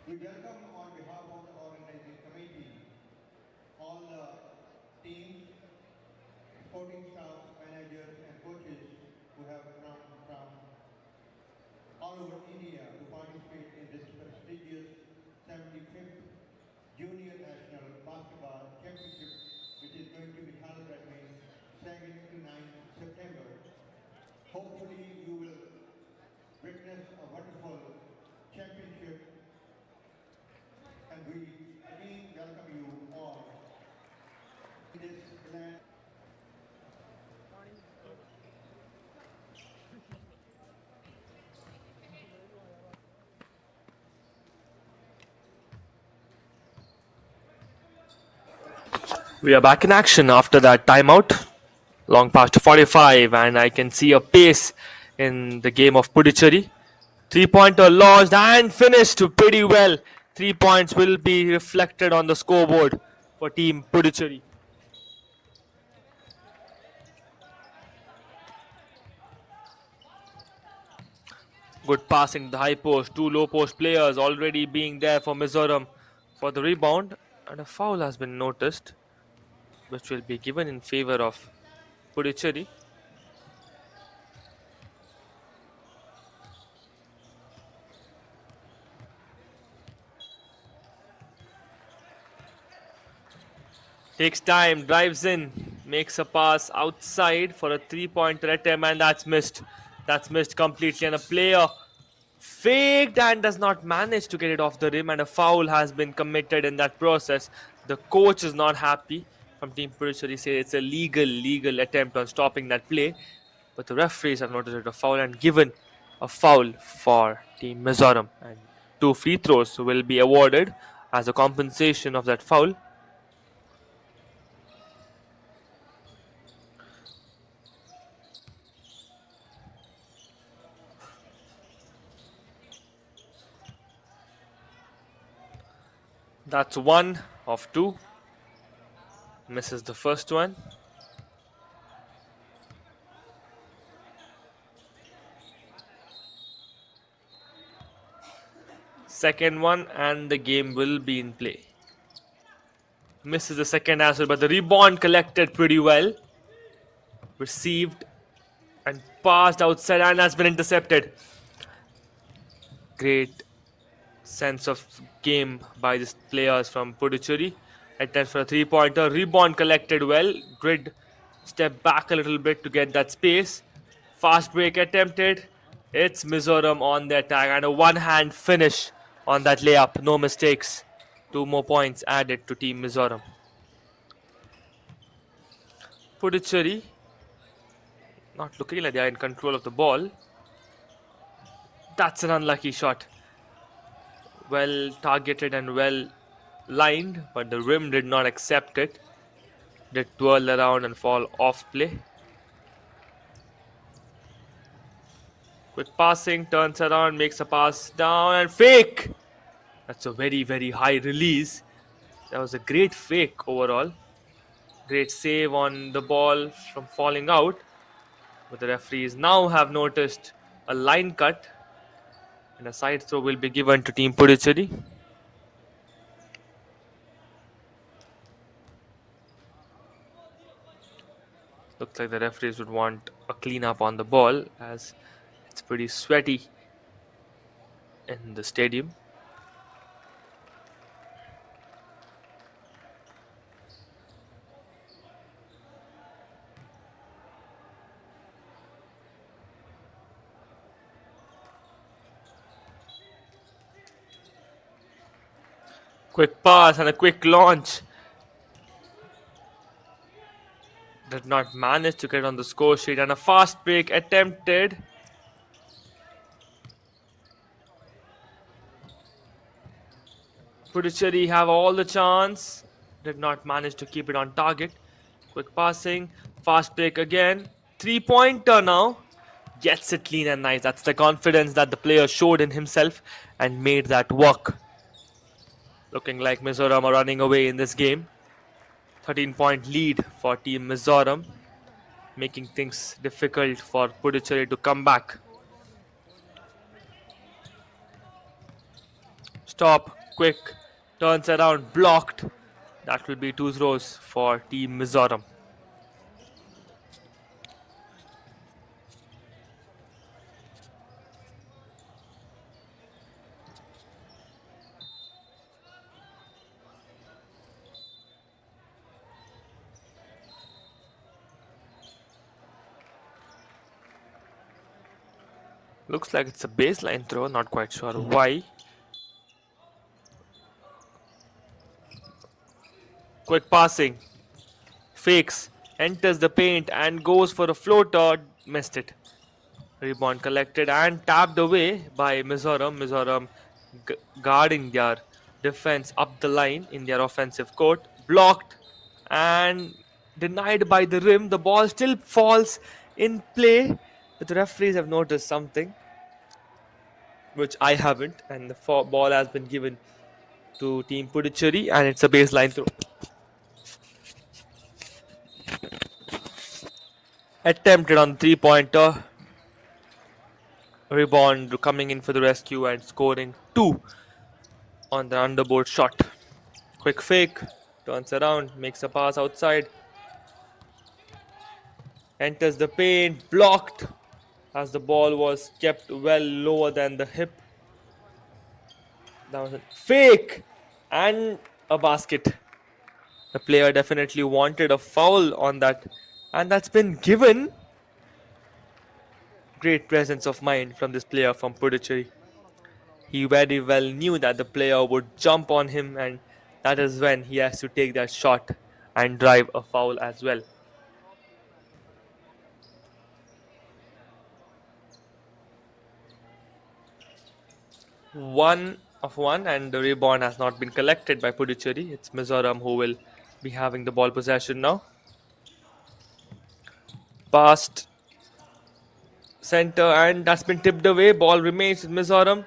We welcome on behalf of the organizing committee all the teams, sporting staff, managers and coaches who have come from all over India to participate in this prestigious 75th Junior National Basketball Championship, which is going to be held between 2nd to 9th September. Hopefully, you will witness a wonderful championship, and we again welcome you all in this land. We are back in action after that timeout. Long pass to 45, and I can see a pace in the game of Puducherry. 3 pointer launched and finished pretty well. 3 points will be reflected on the scoreboard for Team Puducherry. Good passing, the high post, two low post players already being there for Mizoram for the rebound, and a foul has been noticed, which will be given in favor of Puducherry. Takes time, drives in, makes a pass outside for a 3 pointer attempt, and that's missed. That's missed completely, and a player faked and does not manage to get it off the rim, and a foul has been committed in that process. The coach is not happy from Team Puducherry. He says it's a legal attempt on stopping that play, but the referees have noticed it a foul and given a foul for Team Mizoram, and two free throws will be awarded as a compensation of that foul. That's one of two. Misses the first one. Second one, and the game will be in play. Misses the second as well, but the rebound collected pretty well. Received and passed outside and has been intercepted. Great sense of game by the players from Puducherry. Attempt for a 3 pointer. Rebound collected well. Grid step back a little bit to get that space. Fast break attempted. It's Mizoram on the attack and a one hand finish on that layup. No mistakes. Two more points added to Team Mizoram. Puducherry not looking like they are in control of the ball. That's an unlucky shot. Well targeted and well lined, but the rim did not accept it. Did twirl around and fall off play. Quick passing, turns around, makes a pass down and fake. That's a very high release. That was a great fake overall. Great save on the ball from falling out. But the referees now have noticed a line cut and a side throw will be given to Team Puducherry. Looks like the referees would want a cleanup on the ball as it's pretty sweaty in the stadium. Quick pass and a quick launch. Did not manage to get on the score sheet, and a fast break attempted. Puducherry have all the chance. Did not manage to keep it on target. Quick passing, fast break again. 3-pointer now. Gets it clean and nice. That's the confidence that the player showed in himself and made that work. Looking like Mizoram are running away in this game. 13-point lead for Team Mizoram, making things difficult for Puducherry to come back. Stop, quick, turns around, blocked. That will be 2 throws for Team Mizoram. Looks like it's a baseline throw, not quite sure why. Quick passing, fakes, enters the paint and goes for a floater, missed it. Rebound collected and tapped away by Mizoram. Mizoram guarding their defense up the line in their offensive court. Blocked and denied by the rim. The ball still falls in play. But the referees have noticed something which I haven't, and the ball has been given to Team Puducherry, and it's a baseline throw. Attempted on 3-pointer. Rebound coming in for the rescue and scoring 2 on the underboard shot. Quick fake, turns around, makes a pass outside. Enters the paint, blocked as the ball was kept well lower than the hip. That was a fake and a basket. The player definitely wanted a foul on that, and that's been given. Great presence of mind from this player from Puducherry. He very well knew that the player would jump on him, and that is when he has to take that shot and drive a foul as well. One of one, and the rebound has not been collected by Puducherry. It's Mizoram who will be having the ball possession now. Past center, and that's been tipped away. Ball remains with Mizoram.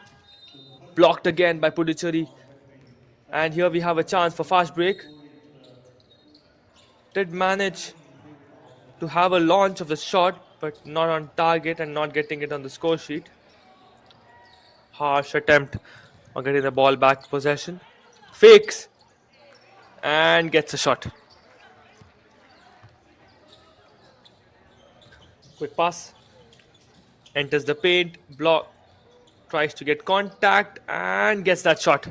Blocked again by Puducherry. And here we have a chance for fast break. Did manage to have a launch of the shot, but not on target and not getting it on the score sheet. Harsh attempt on getting the ball back possession. Fakes and gets a shot. Quick pass. Enters the paint, block, tries to get contact and gets that shot.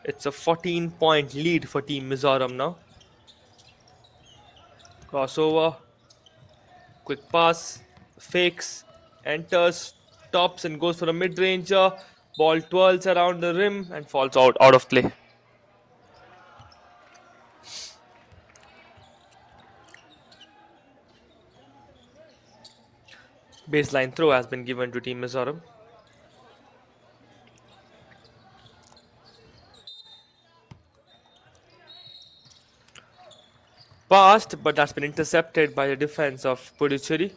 It's a 14-point lead for Team Mizoram now. Crossover, quick pass, fakes, enters, stops and goes for a mid-ranger. Ball twirls around the rim and falls out of play. Baseline throw has been given to Team Mizoram. Passed, but that's been intercepted by the defense of Puducherry.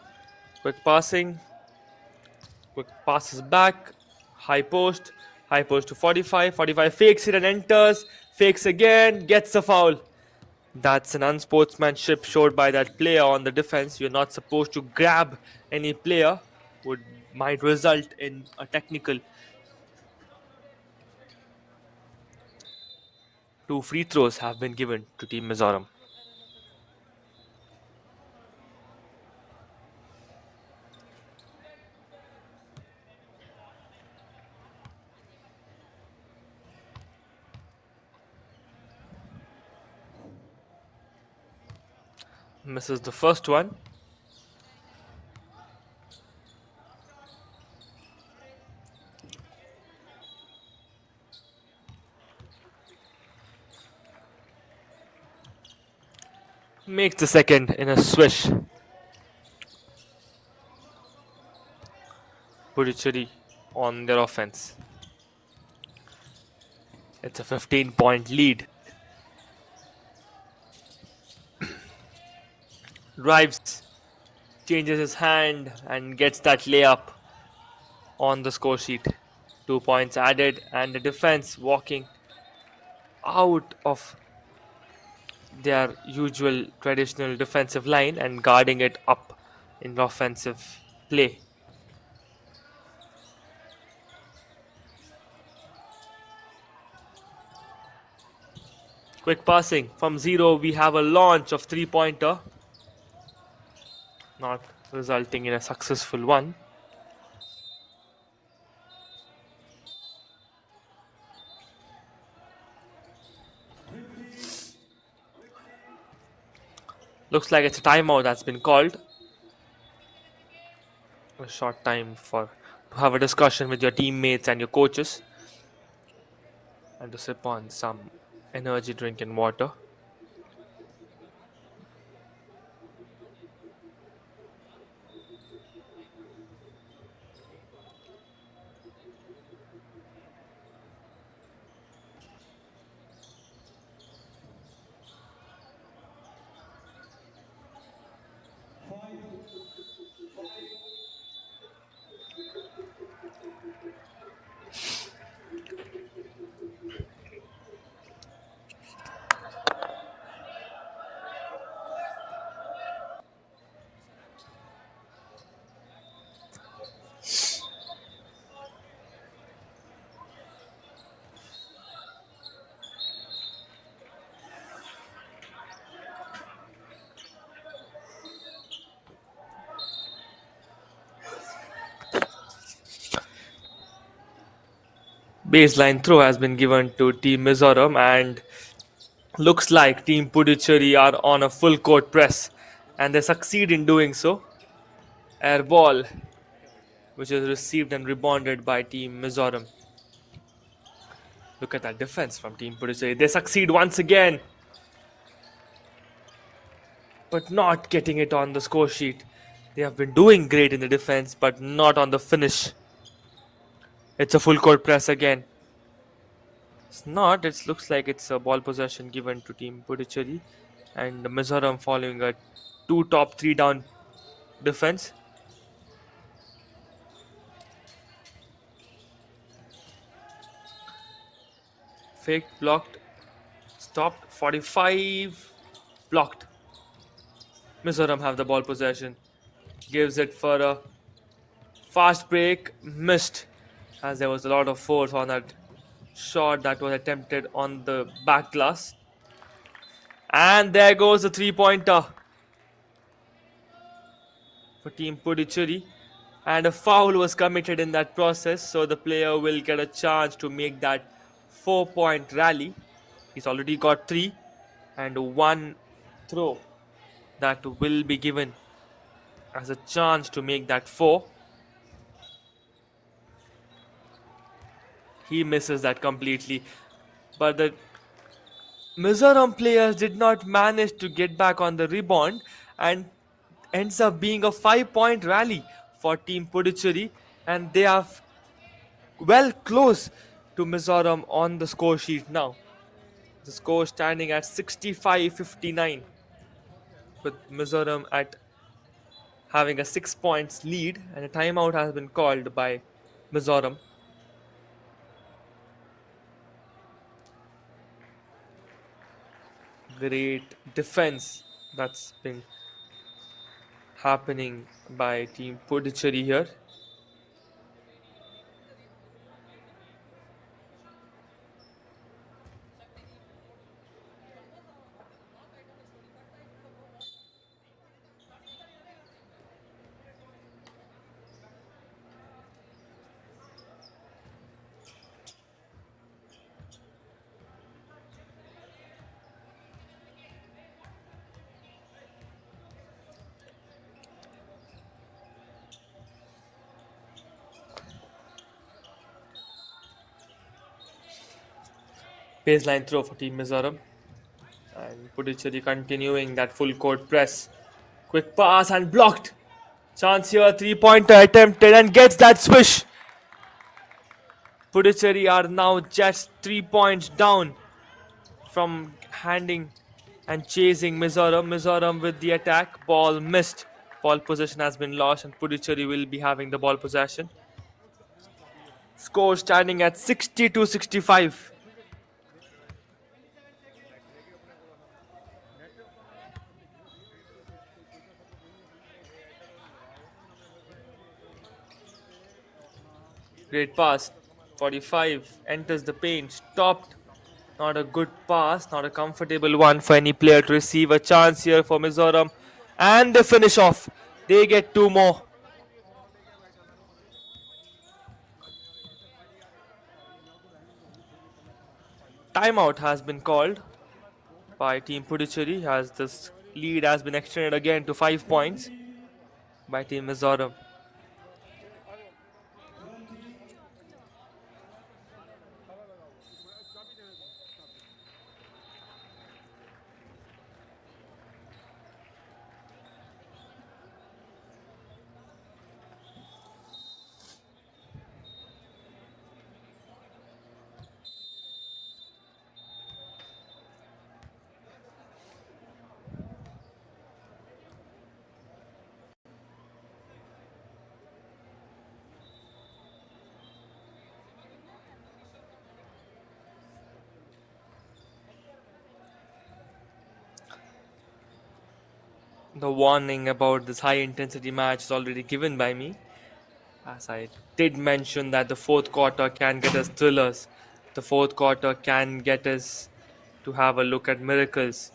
Quick passing, quick passes back, high post to 45. 45 fakes it and enters, fakes again, gets a foul. That's an unsportsmanship showed by that player on the defense. You're not supposed to grab any player, might result in a technical. 2 free throws have been given to Team Mizoram. Misses the first one. Makes the second in a swish. Puducherry on their offense. It's a 15-point lead. Drives, changes his hand, and gets that layup on the score sheet. 2 points added, and the defense walking out of their usual traditional defensive line and guarding it up in offensive play. Quick passing from zero. We have a launch of three-pointer, not resulting in a successful one. Looks like it's a timeout that's been called. A short time for to have a discussion with your teammates and your coaches and to sip on some energy drink and water. Baseline throw has been given to Team Mizoram, and looks like Team Puducherry are on a full court press, and they succeed in doing so. Air ball, which is received and rebounded by Team Mizoram. Look at that defense from Team Puducherry. They succeed once again, but not getting it on the score sheet. They have been doing great in the defense, but not on the finish. It's a full court press again. It's not. It looks like it's a ball possession given to Team Puducherry, and Mizoram following a two top three down defense. Faked, blocked, stopped. 45, blocked. Mizoram have the ball possession. Gives it for a fast break. Missed, as there was a lot of force on that shot that was attempted on the back glass. And there goes the three-pointer for Team Puducherry. And a foul was committed in that process, so the player will get a chance to make that 4-point rally. He's already got three, and one throw that will be given as a chance to make that four. He misses that completely, but the Mizoram players did not manage to get back on the rebound, and ends up being a 5-point rally for Team Puducherry, and they are well close to Mizoram on the score sheet now. The score standing at 65-59, with Mizoram at having a 6 points lead, and a timeout has been called by Mizoram. Great defense that's been happening by Team Puducherry here. Baseline throw for Team Mizoram. And Puducherry continuing that full court press. Quick pass and blocked. Chance here, 3-pointer attempted and gets that swish. Puducherry are now just 3 points down from handing and chasing Mizoram. Mizoram with the attack. Ball missed. Ball possession has been lost and Puducherry will be having the ball possession. Score standing at 60-65. Great pass. 45 enters the paint. Stopped. Not a good pass. Not a comfortable one for any player to receive. A chance here for Mizoram. And they finish off. They get two more. Timeout has been called by Team Puducherry as this lead has been extended again to 5 points by Team Mizoram. The warning about this high intensity match is already given by me, as I did mention that the fourth quarter can get us thrillers. The fourth quarter can get us to have a look at miracles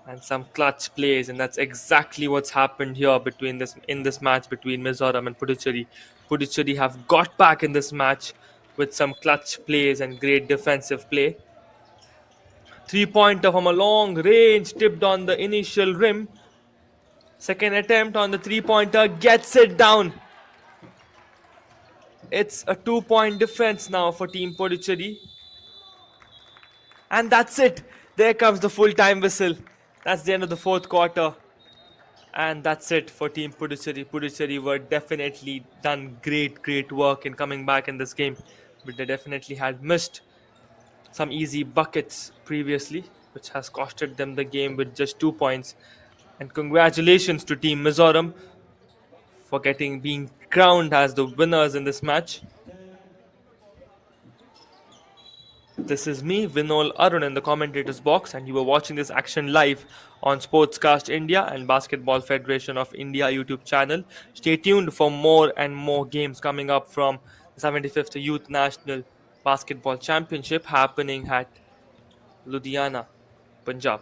and some clutch plays, and that's exactly what's happened here between this in this match between Mizoram and Puducherry. Puducherry have got back in this match with some clutch plays and great defensive play. 3-pointer from a long range, tipped on the initial rim. Second attempt on the 3-pointer gets it down. It's a 2-point difference now for Team Puducherry. And that's it. There comes the full time whistle. That's the end of the fourth quarter. And that's it for Team Puducherry. Puducherry were definitely done great work in coming back in this game. But they definitely had missed some easy buckets previously, which has costed them the game with just 2 points. And congratulations to Team Mizoram for being crowned as the winners in this match. This is me, Vinol Arun, in the commentators box, and you were watching this action live on Sportscast India and Basketball Federation of India YouTube channel. Stay tuned for more and more games coming up from the 75th Youth National Basketball Championship happening at Ludhiana, Punjab.